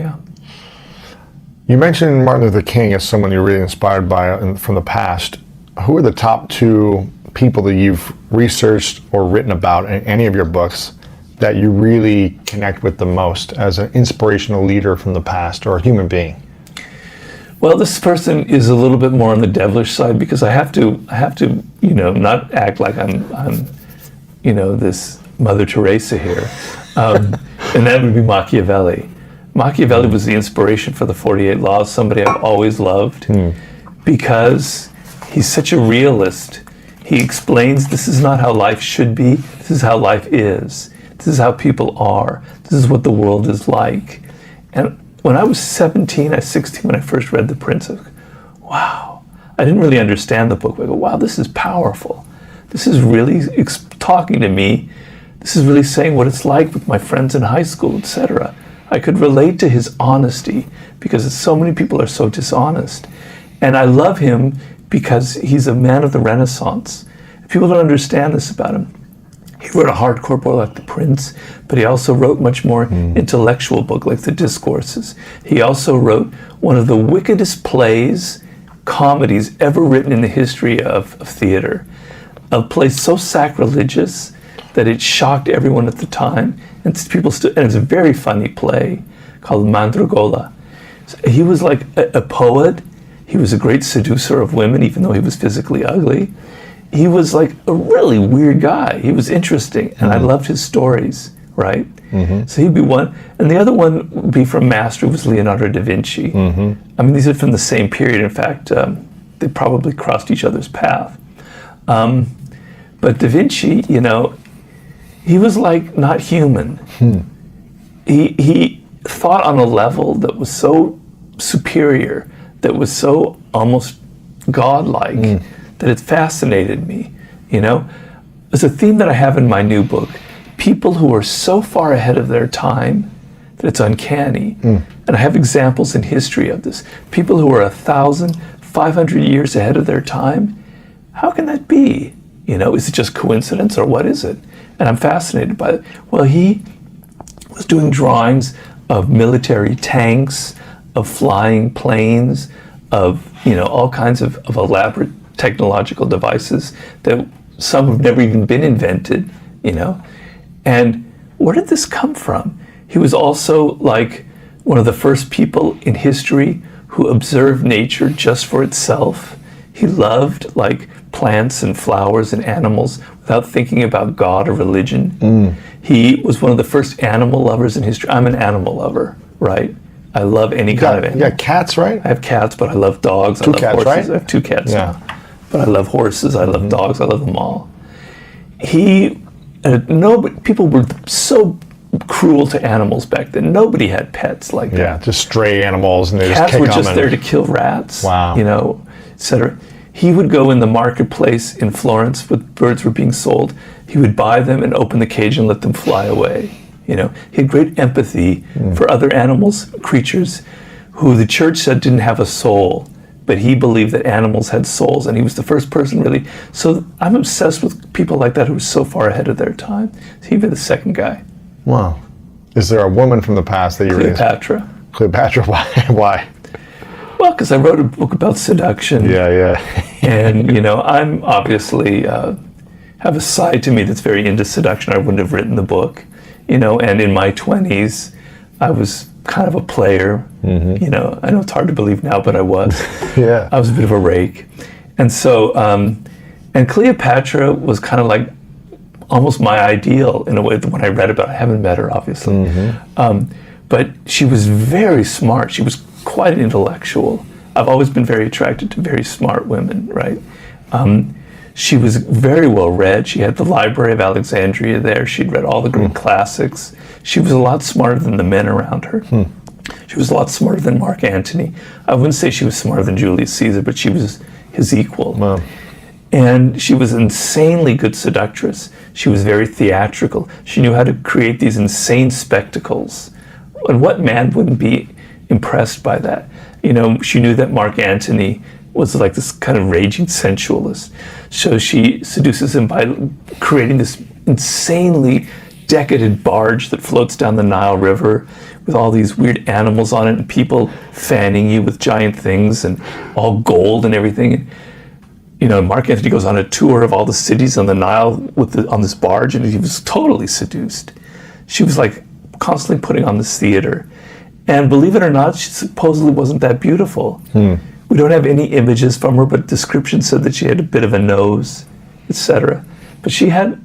You mentioned Martin Luther King as someone you're really inspired by from the past. Who are the top 2 people that you've researched or written about in any of your books that you really connect with the most as an inspirational leader from the past or a human being? Well, this person is a little bit more on the devilish side, because I have to, not act like I'm this Mother Teresa here. And that would be Machiavelli. Machiavelli was the inspiration for the 48 Laws, somebody I've always loved, because he's such a realist. He explains this is not how life should be, this is how life is. This is how people are. This is what the world is like. And when I was 16 when I first read The Prince, I was like, wow. I didn't really understand the book, but I go, wow, this is powerful. This is really talking to me. This is really saying what it's like with my friends in high school, etc. I could relate to his honesty, because so many people are so dishonest. And I love him because he's a man of the Renaissance. People don't understand this about him. He wrote a hardcore book like The Prince, but he also wrote much more intellectual book like The Discourses. He also wrote one of the wickedest plays, comedies ever written in the history of theater. A play so sacrilegious that it shocked everyone at the time, and people still. And it's a very funny play called Mandragola. So he was like a poet. He was a great seducer of women, even though he was physically ugly. He was like a really weird guy. He was interesting, and I loved his stories, right? So he'd be one. And the other one would be from Master, was Leonardo da Vinci. I mean, these are from the same period. In fact, they probably crossed each other's path. But da Vinci, you know, he was like not human. He thought on a level that was so superior, that was so almost godlike, that it fascinated me, you know? There's a theme that I have in my new book. People who are so far ahead of their time that it's uncanny. And I have examples in history of this. People who are 1,500 years ahead of their time. How can that be? You know, is it just coincidence or what is it? And I'm fascinated by it. Well, he was doing drawings of military tanks, of flying planes, of, you know, all kinds of elaborate technological devices that some have never even been invented, you know. And where did this come from? He was also like one of the first people in history who observed nature just for itself. He loved like plants and flowers and animals without thinking about God or religion. He was one of the first animal lovers in history. I'm an animal lover, right? I love any kind of animal. You got cats, right? I have cats, but I love dogs. I love cats, horses. right? I have 2 cats now. But I love horses. I love dogs. I love them all. People were so cruel to animals back then. Nobody had pets like that. Yeah, just stray animals, and they just Cats kick were them. just there to kill rats. Wow. You know, etc. He would go in the marketplace in Florence when birds were being sold. He would buy them and open the cage and let them fly away. You know, he had great empathy for other animals, creatures who the church said didn't have a soul, but he believed that animals had souls, and he was the first person really. So I'm obsessed with people like that who are so far ahead of their time. So he'd be the second guy. Wow. Is there a woman from the past that you really... Cleopatra, why? Well, because I wrote a book about seduction. Yeah. And, you know, I'm obviously have a side to me that's very into seduction. I wouldn't have written the book, you know, and in my 20s, I was kind of a player. You know, I know it's hard to believe now, but I was. Yeah. I was a bit of a rake. And so, and Cleopatra was kind of like almost my ideal in a way that when I read about it, I haven't met her, obviously. But she was very smart. She was quite an intellectual. I've always been very attracted to very smart women, right? She was very well read. She had the Library of Alexandria there. She'd read all the Greek classics. She was a lot smarter than the men around her. She was a lot smarter than Mark Antony. I wouldn't say she was smarter than Julius Caesar, but she was his equal. Wow. And she was an insanely good seductress. She was very theatrical. She knew how to create these insane spectacles. And what man wouldn't be impressed by that? You know, she knew that Mark Antony was like this kind of raging sensualist. So she seduces him by creating this insanely decadent barge that floats down the Nile River with all these weird animals on it and people fanning you with giant things and all gold and everything. And, you know, Mark Antony goes on a tour of all the cities on the Nile on this barge, and he was totally seduced. She was like constantly putting on this theater. And believe it or not, she supposedly wasn't that beautiful. We don't have any images from her, but description said that she had a bit of a nose, etc. But she had,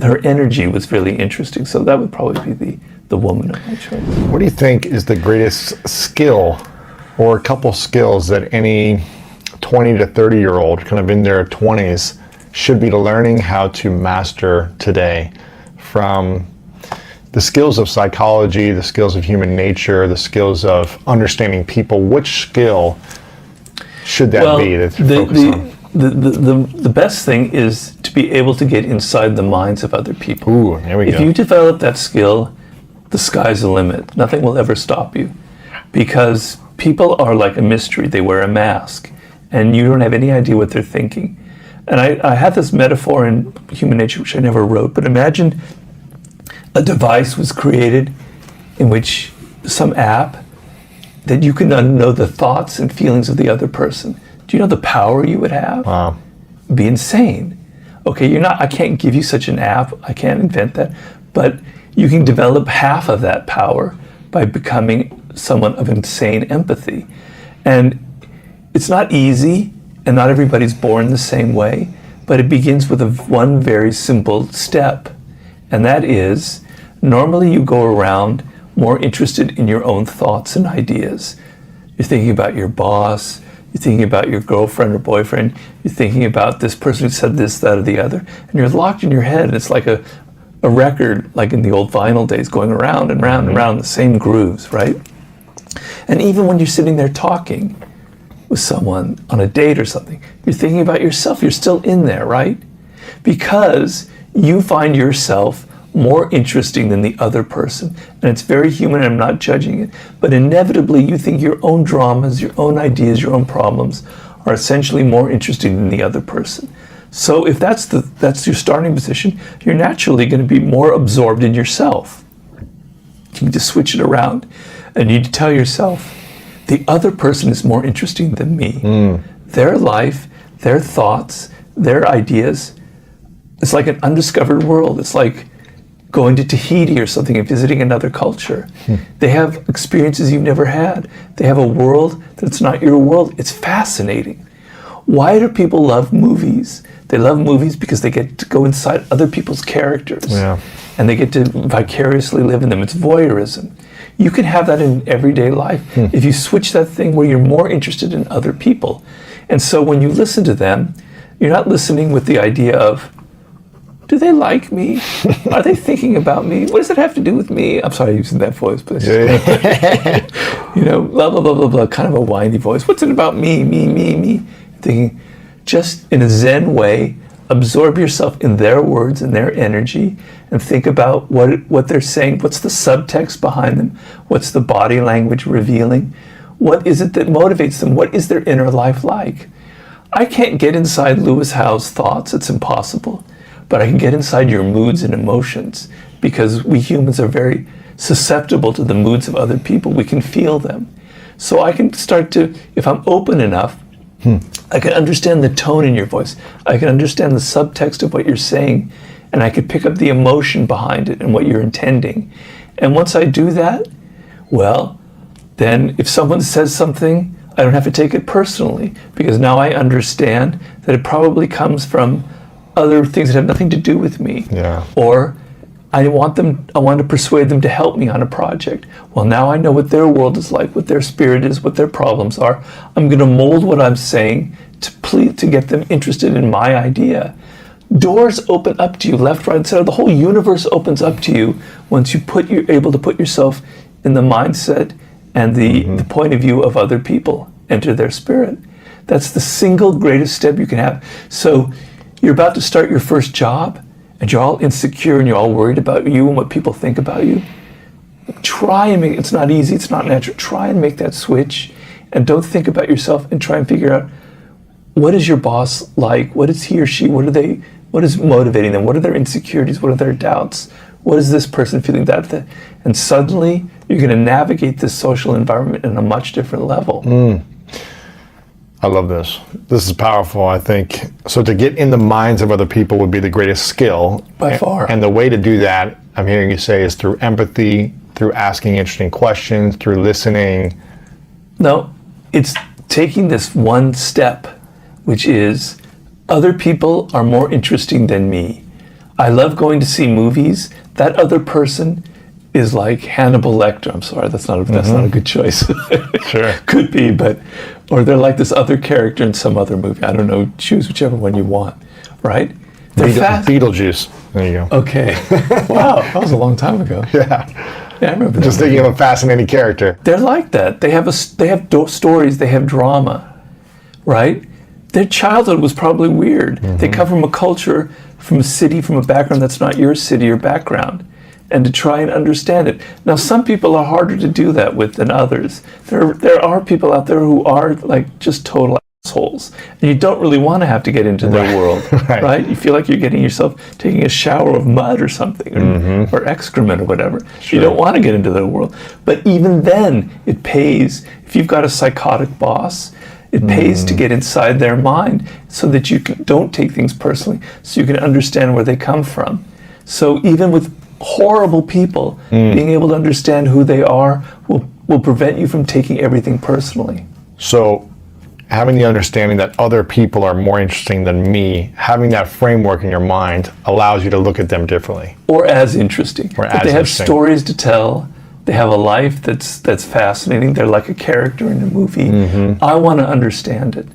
her energy was really interesting, so that would probably be the woman of my choice. What do you think is the greatest skill or a couple skills that any 20 to 30-year-old, kind of in their 20s, should be learning how to master today, from the skills of psychology, the skills of human nature, the skills of understanding people? Which skill should that be to focus on? The best thing is to be able to get inside the minds of other people. Ooh, there we go. If you develop that skill, the sky's the limit. Nothing will ever stop you. Because people are like a mystery. They wear a mask. And you don't have any idea what they're thinking. And I had this metaphor in Human Nature, which I never wrote, but imagine a device was created in which some app that you can know the thoughts and feelings of the other person. Do you know the power you would have? Wow. It'd be insane. Okay, I can't give you such an app, I can't invent that, but you can develop half of that power by becoming someone of insane empathy. And it's not easy, and not everybody's born the same way, but it begins with one very simple step. And that is, normally you go around more interested in your own thoughts and ideas. You're thinking about your boss, you're thinking about your girlfriend or boyfriend, you're thinking about this person who said this, that, or the other, and you're locked in your head, and it's like a record, like in the old vinyl days, going around and round and round the same grooves, right? And even when you're sitting there talking with someone on a date or something, you're thinking about yourself, you're still in there, right? Because you find yourself more interesting than the other person. And it's very human, and I'm not judging it, but inevitably you think your own dramas, your own ideas, your own problems are essentially more interesting than the other person. So if that's your starting position, you're naturally going to be more absorbed in yourself. You need to switch it around, and you need to tell yourself, the other person is more interesting than me. Their life, their thoughts, their ideas, it's like an undiscovered world. It's like going to Tahiti or something and visiting another culture. They have experiences you've never had. They have a world that's not your world. It's fascinating. Why do people love movies? They love movies because they get to go inside other people's characters. Yeah. And they get to vicariously live in them. It's voyeurism. You can have that in everyday life if you switch that thing where you're more interested in other people. And so when you listen to them, you're not listening with the idea of, do they like me? Are they thinking about me? What does it have to do with me? I'm sorry using that voice, but you know, blah, blah, blah, blah, blah, kind of a whiny voice. What's it about me, me, me, me? Thinking, just in a Zen way, absorb yourself in their words and their energy and think about what they're saying. What's the subtext behind them? What's the body language revealing? What is it that motivates them? What is their inner life like? I can't get inside Lewis Howe's thoughts. It's impossible. But I can get inside your moods and emotions, because we humans are very susceptible to the moods of other people. We can feel them. So I can start to, if I'm open enough, I can understand the tone in your voice. I can understand the subtext of what you're saying, and I can pick up the emotion behind it and what you're intending. And once I do that, well, then if someone says something, I don't have to take it personally, because now I understand that it probably comes from other things that have nothing to do with me. Yeah. Or I want to persuade them to help me on a project. Well, now I know what their world is like, what their spirit is, what their problems are. I'm going to mold what I'm saying to get them interested in my idea. Doors open up to you, left, right, and center. The whole universe opens up to you once you're able to put yourself in the mindset and the point of view of other people. Enter their spirit. That's the single greatest step you can have. So you're about to start your first job, and you're all insecure and you're all worried about you and what people think about you. Try and it's not easy, it's not natural. Try and make that switch, and don't think about yourself, and try and figure out, what is your boss like? What is he or she? What is motivating them? What are their insecurities? What are their doubts? What is this person feeling that? And suddenly you're going to navigate this social environment in a much different level. I love this. This is powerful, I think. So to get in the minds of other people would be the greatest skill. By far. And the way to do that, I'm hearing you say, is through empathy, through asking interesting questions, through listening. No, it's taking this one step, which is, other people are more interesting than me. I love going to see movies. That other person is like Hannibal Lecter. I'm sorry, that's not a good choice. Sure. Could be, or they're like this other character in some other movie. I don't know, choose whichever one you want, right? They're fast. Beetlejuice. There you go. Okay. Wow, that was a long time ago. Yeah. Yeah, I remember that. Just thinking of a fascinating character. They're like that. They have stories, they have drama, right? Their childhood was probably weird. They come from a culture, from a city, from a background that's not your city or background, and to try and understand it. Now, some people are harder to do that with than others. There are people out there who are like just total assholes, and you don't really want to have to get into their world, right? You feel like you're getting yourself taking a shower of mud or something, or excrement or whatever. You don't want to get into their world. But even then, it pays. If you've got a psychotic boss, it pays to get inside their mind so that you don't take things personally, so you can understand where they come from. So even with horrible people, being able to understand who they are will prevent you from taking everything personally. So having the understanding that other people are more interesting than me, having that framework in your mind allows you to look at them differently. Or as interesting. But they have stories to tell. They have a life that's fascinating. They're like a character in a movie. I want to understand it.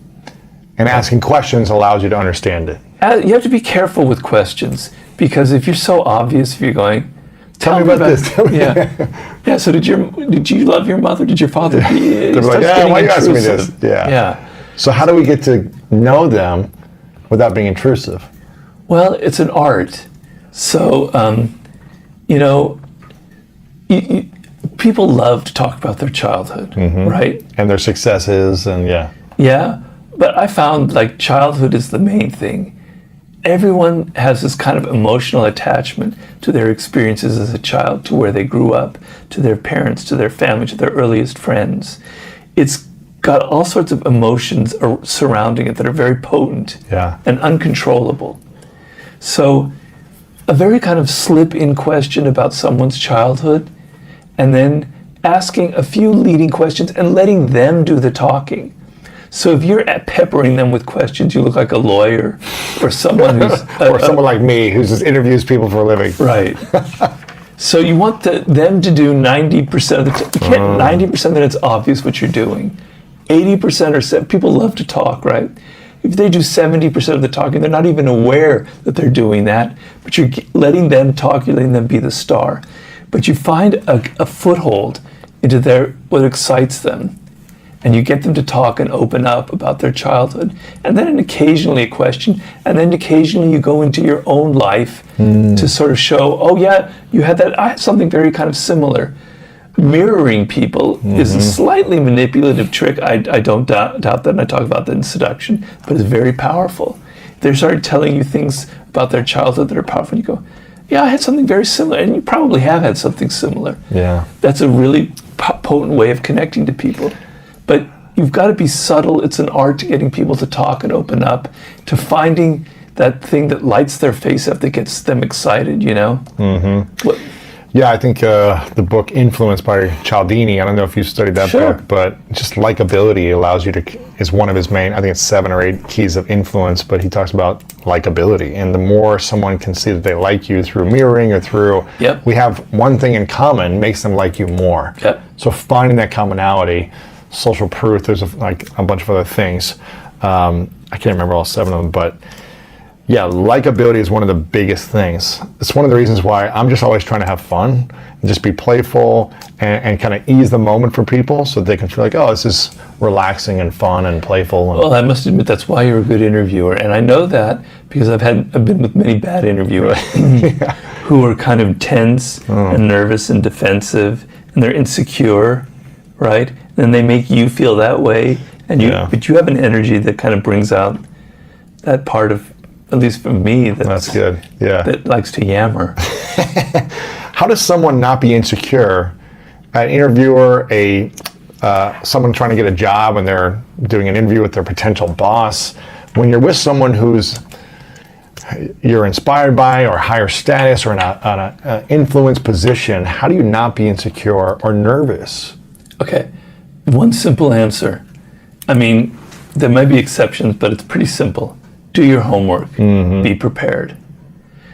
And asking questions allows you to understand it. You have to be careful with questions, because if you're so obvious, if you're going, tell me about this. Yeah. So did you love your mother? Did your father? They're like, why are you asking me this? Yeah. So how do we get to know them without being intrusive? Well, it's an art. So people love to talk about their childhood, right? And their successes, and Yeah, but I found like childhood is the main thing. Everyone has this kind of emotional attachment to their experiences as a child, to where they grew up, to their parents, to their family, to their earliest friends. It's got all sorts of emotions surrounding it that are very potent and uncontrollable. So a very kind of slip-in question about someone's childhood, and then asking a few leading questions and letting them do the talking. So if you're peppering them with questions, you look like a lawyer or someone who's... or someone like me who just interviews people for a living. Right. So you want them to do 90% of the time. You can't 90% that it's obvious what you're doing. 80% people love to talk, right? If they do 70% of the talking, they're not even aware that they're doing that, but you're letting them talk, you're letting them be the star. But you find a foothold into what excites them, and you get them to talk and open up about their childhood, and then occasionally a question, and then occasionally you go into your own life to sort of show, oh yeah, you had that, I have something very kind of similar. Mirroring people is a slightly manipulative trick. I don't doubt that, and I talk about that in Seduction, but it's very powerful. They start telling you things about their childhood that are powerful, and you go, yeah, I had something very similar, and you probably have had something similar. Yeah. That's a really potent way of connecting to people. But you've got to be subtle. It's an art to getting people to talk and open up, to finding that thing that lights their face up, that gets them excited, Yeah, I think the book Influence by Cialdini, I don't know if you studied that book, but just likability allows you is one of his main, I think it's 7 or 8 keys of influence, but he talks about likability. And the more someone can see that they like you through mirroring or through, we have one thing in common, makes them like you more. So finding that commonality, social proof, there's a bunch of other things. I can't remember all 7 of them, but yeah, likability is one of the biggest things. It's one of the reasons why I'm just always trying to have fun and just be playful and kind of ease the moment for people so they can feel like, oh, this is relaxing and fun and playful. Well, I must admit that's why you're a good interviewer, and I know that because I've been with many bad interviewers who are kind of tense and nervous and defensive, and they're insecure, right? And they make you feel that way, but you have an energy that kind of brings out that part of, at least for me, that's good. Yeah, that likes to yammer. How does someone not be insecure? An interviewer, someone trying to get a job, and they're doing an interview with their potential boss. When you're with someone you're inspired by, or higher status, or in an influence position, how do you not be insecure or nervous? Okay, one simple answer. I mean, there might be exceptions, but it's pretty simple. Do your homework. Be prepared.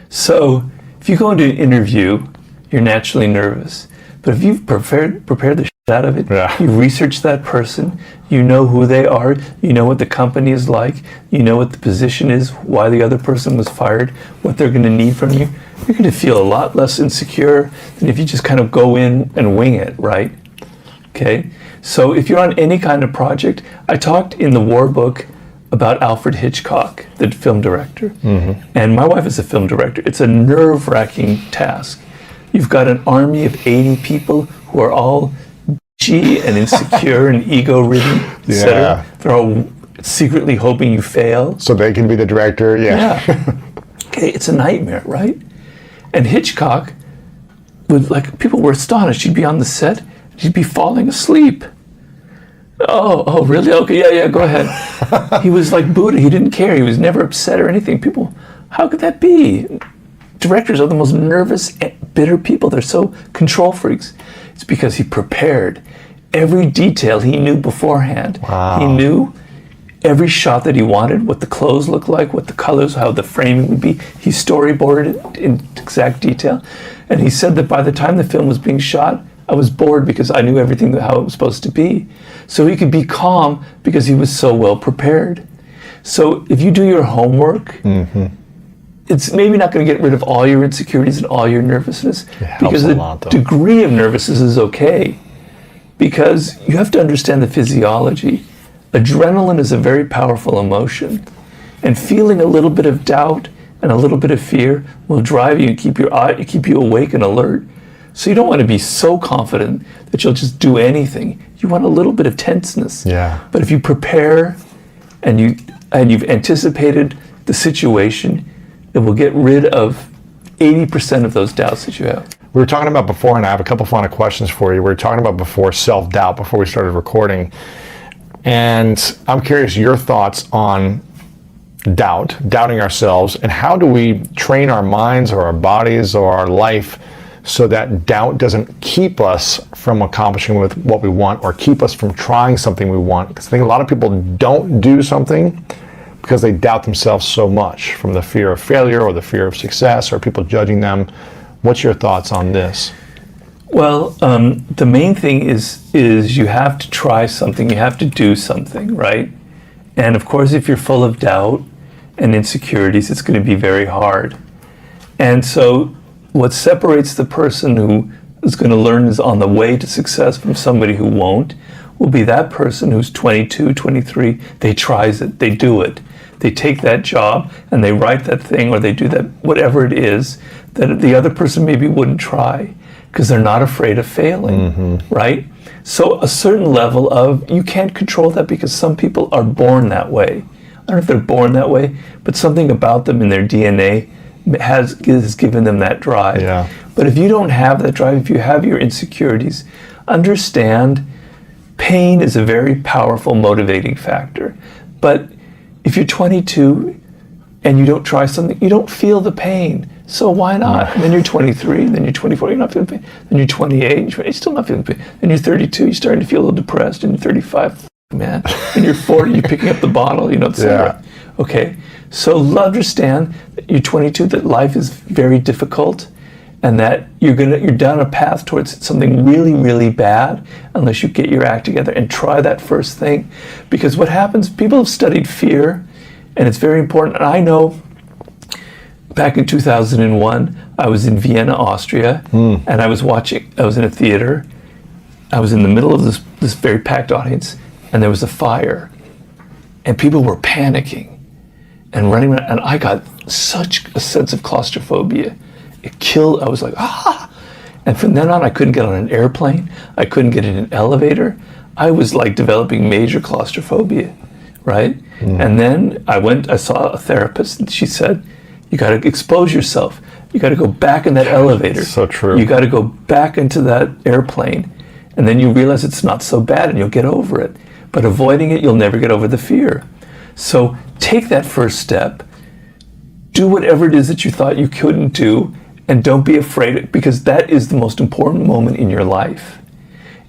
So if you go into an interview, you're naturally nervous. But if you've prepared the shit out of it, you research that person, you know who they are, you know what the company is like, you know what the position is, why the other person was fired, what they're going to need from you, you're going to feel a lot less insecure than if you just kind of go in and wing it, right? Okay? So if you're on any kind of project, I talked in the War Book about Alfred Hitchcock, the film director. And my wife is a film director. It's a nerve-wracking task. You've got an army of 80 people who are all bitchy and insecure and ego-ridden, etc. It's secretly hoping you fail. So they can be the director, yeah. Okay, it's a nightmare, right? And Hitchcock would, like, people were astonished. He'd be on the set, he'd be falling asleep. Oh, really? Okay, yeah, go ahead. He was like Buddha. He didn't care. He was never upset or anything. People, how could that be? Directors are the most nervous, bitter people. They're so control freaks. It's because he prepared every detail he knew beforehand. Wow. He knew every shot that he wanted, what the clothes looked like, what the colors, how the framing would be. He storyboarded it in exact detail. And he said that by the time the film was being shot, I was bored because I knew everything how it was supposed to be. So he could be calm because he was so well prepared. So if you do your homework, it's maybe not going to get rid of all your insecurities and all your nervousness, because the degree of nervousness is okay. Because you have to understand the physiology. Adrenaline is a very powerful emotion, and feeling a little bit of doubt and a little bit of fear will drive you and keep you awake and alert. So you don't want to be so confident that you'll just do anything. You want a little bit of tenseness. Yeah. But if you prepare and you've anticipated the situation, it will get rid of 80% of those doubts that you have. We were talking about before, and I have a couple final questions for you. We were talking about before self-doubt, before we started recording. And I'm curious your thoughts on doubting ourselves, and how do we train our minds or our bodies or our life so that doubt doesn't keep us from accomplishing with what we want, or keep us from trying something we want. Because I think a lot of people don't do something because they doubt themselves so much, from the fear of failure or the fear of success or people judging them. What's your thoughts on this? Well, the main thing is you have to try something, you have to do something, right? And of course, if you're full of doubt and insecurities, it's going to be very hard. And so what separates the person who is going to learn is on the way to success from somebody who won't will be that person who's 22, 23, they tries it, they do it. They take that job and they write that thing, or they do that, whatever it is, that the other person maybe wouldn't try, because they're not afraid of failing, right? So a certain level of, you can't control that, because some people are born that way. I don't know if they're born that way, but something about them in their DNA has given them that drive. Yeah. But if you don't have that drive, if you have your insecurities, understand pain is a very powerful motivating factor. But if you're 22 and you don't try something, you don't feel the pain. So why not? And then you're 23, then you're 24, you're not feeling pain. Then you're 28, you're still not feeling pain. Then you're 32, you're starting to feel a little depressed. And you're 35, man. And you're 40, you're picking up the bottle, etc. Yeah. Okay, so understand that you're 22, that life is very difficult, and that you're down a path towards something really, really bad unless you get your act together and try that first thing. Because what happens, people have studied fear, and it's very important. And I know back in 2001, I was in Vienna, Austria, and I was in a theater. I was in the middle of this very packed audience, and there was a fire, and people were panicking and running around, and I got such a sense of claustrophobia. I was like, ah! And from then on, I couldn't get on an airplane. I couldn't get in an elevator. I was like developing major claustrophobia, right? And then I saw a therapist, and she said, you got to expose yourself. You got to go back in that elevator. So true. You got to go back into that airplane, and then you realize it's not so bad, and you'll get over it. But avoiding it, you'll never get over the fear. So take that first step. Do whatever it is that you thought you couldn't do, and don't be afraid, because that is the most important moment in your life.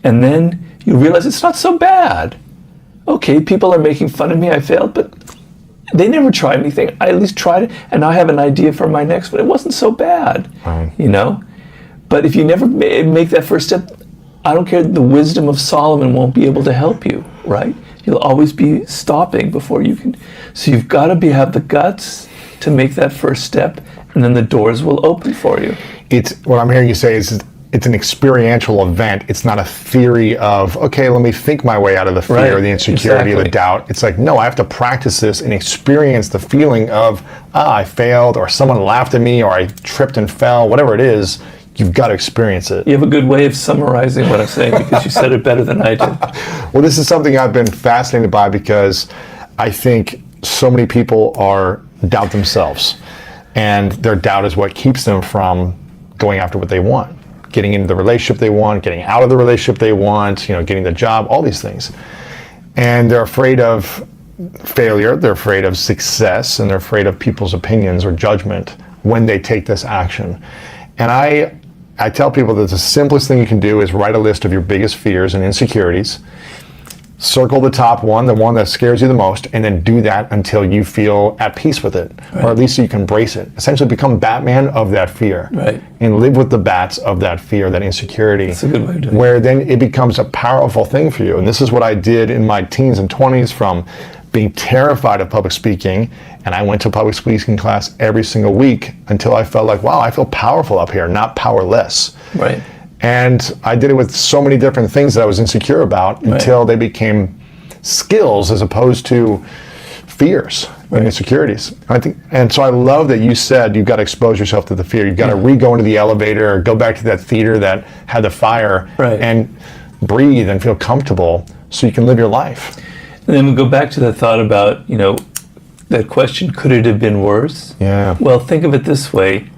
And then you realize it's not so bad. Okay, people are making fun of me, I failed, but they never tried anything. I at least tried it, and now I have an idea for my next one. It wasn't so bad, But if you never make that first step, I don't care, the wisdom of Solomon won't be able to help you, right? You'll always be stopping before you can. So you've got to have the guts to make that first step, and then the doors will open for you. It's what I'm hearing you say is it's an experiential event. It's not a theory of, okay, let me think my way out of the fear, or the insecurity, or the doubt. It's like, no, I have to practice this and experience the feeling of, I failed, or someone laughed at me, or I tripped and fell, whatever it is. You've got to experience it. You have a good way of summarizing what I'm saying, because you said it better than I did. Well, this is something I've been fascinated by, because I think so many people doubt themselves, and their doubt is what keeps them from going after what they want, getting into the relationship they want, getting out of the relationship they want, getting the job, all these things. And they're afraid of failure, they're afraid of success, and they're afraid of people's opinions or judgment when they take this action. And I tell people that the simplest thing you can do is write a list of your biggest fears and insecurities, circle the top one, the one that scares you the most, and then do that until you feel at peace with it, right. Or at least you can embrace it. Essentially become Batman of that fear, right. And live with the bats of that fear, that insecurity. That's a good way to do it. Where then it becomes a powerful thing for you. And this is what I did in my teens and 20s, from being terrified of public speaking, and I went to public speaking class every single week until I felt like, wow, I feel powerful up here, not powerless. Right. And I did it with so many different things that I was insecure about until they became skills as opposed to fears and insecurities. And so I love that you said you've got to expose yourself to the fear. You've got to re-go into the elevator or go back to that theater that had the fire and breathe and feel comfortable so you can live your life. And then we go back to that thought about, that question, could it have been worse? Yeah. Well, think of it this way.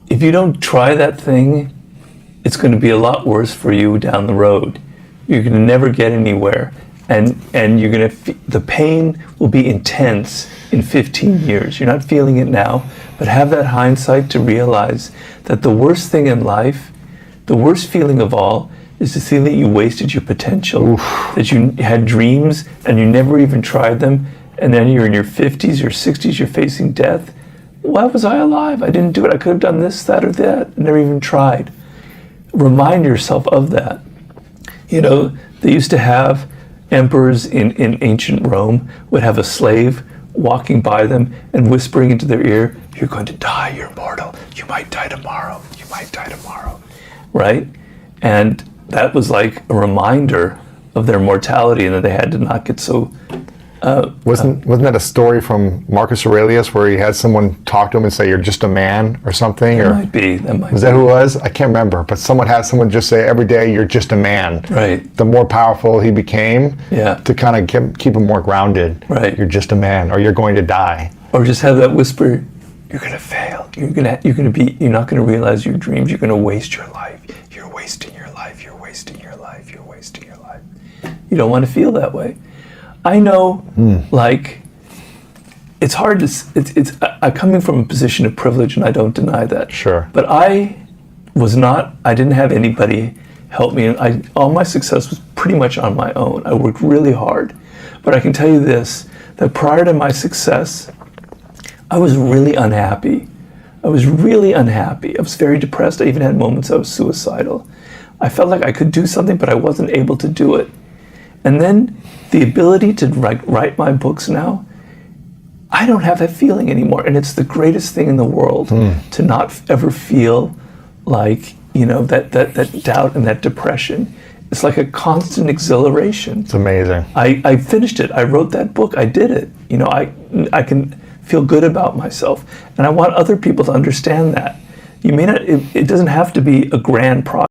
If you don't try that thing, it's going to be a lot worse for you down the road. You're going to never get anywhere. And you're going to, the pain will be intense in 15 years. You're not feeling it now, but have that hindsight to realize that the worst thing in life, the worst feeling of all, is to see that you wasted your potential, that you had dreams and you never even tried them, and then you're in your 50s, your 60s, you're facing death. Why was I alive? I didn't do it. I could have done this, that, or that. I never even tried. Remind yourself of that. They used to have emperors in ancient Rome would have a slave walking by them and whispering into their ear, you're going to die, you're mortal. You might die tomorrow. You might die tomorrow. Right? And that was like a reminder of their mortality and that they had to not get so... Wasn't that a story from Marcus Aurelius where he had someone talk to him and say, you're just a man or something? That might be. Was that who it was? I can't remember. But someone had someone just say every day, you're just a man. Right. The more powerful he became, to kind of keep him more grounded. Right. You're just a man, or you're going to die. Or just have that whisper, you're going to fail. You're not going to realize your dreams. You're going to waste your life. You're wasting your life. You're wasting your life. You're wasting your life. You don't want to feel that way. I know, it's hard to, I'm coming from a position of privilege and I don't deny that. Sure. But I didn't have anybody help me. And all my success was pretty much on my own. I worked really hard. But I can tell you this, that prior to my success, I was really unhappy. I was very depressed. I even had moments I was suicidal. I felt like I could do something, but I wasn't able to do it. And then the ability to write my books now, I don't have that feeling anymore. And it's the greatest thing in the world to not ever feel like, that doubt and that depression. It's like a constant exhilaration. It's amazing. I finished it. I wrote that book. I did it. I can feel good about myself. And I want other people to understand that. You may not, it doesn't have to be a grand project.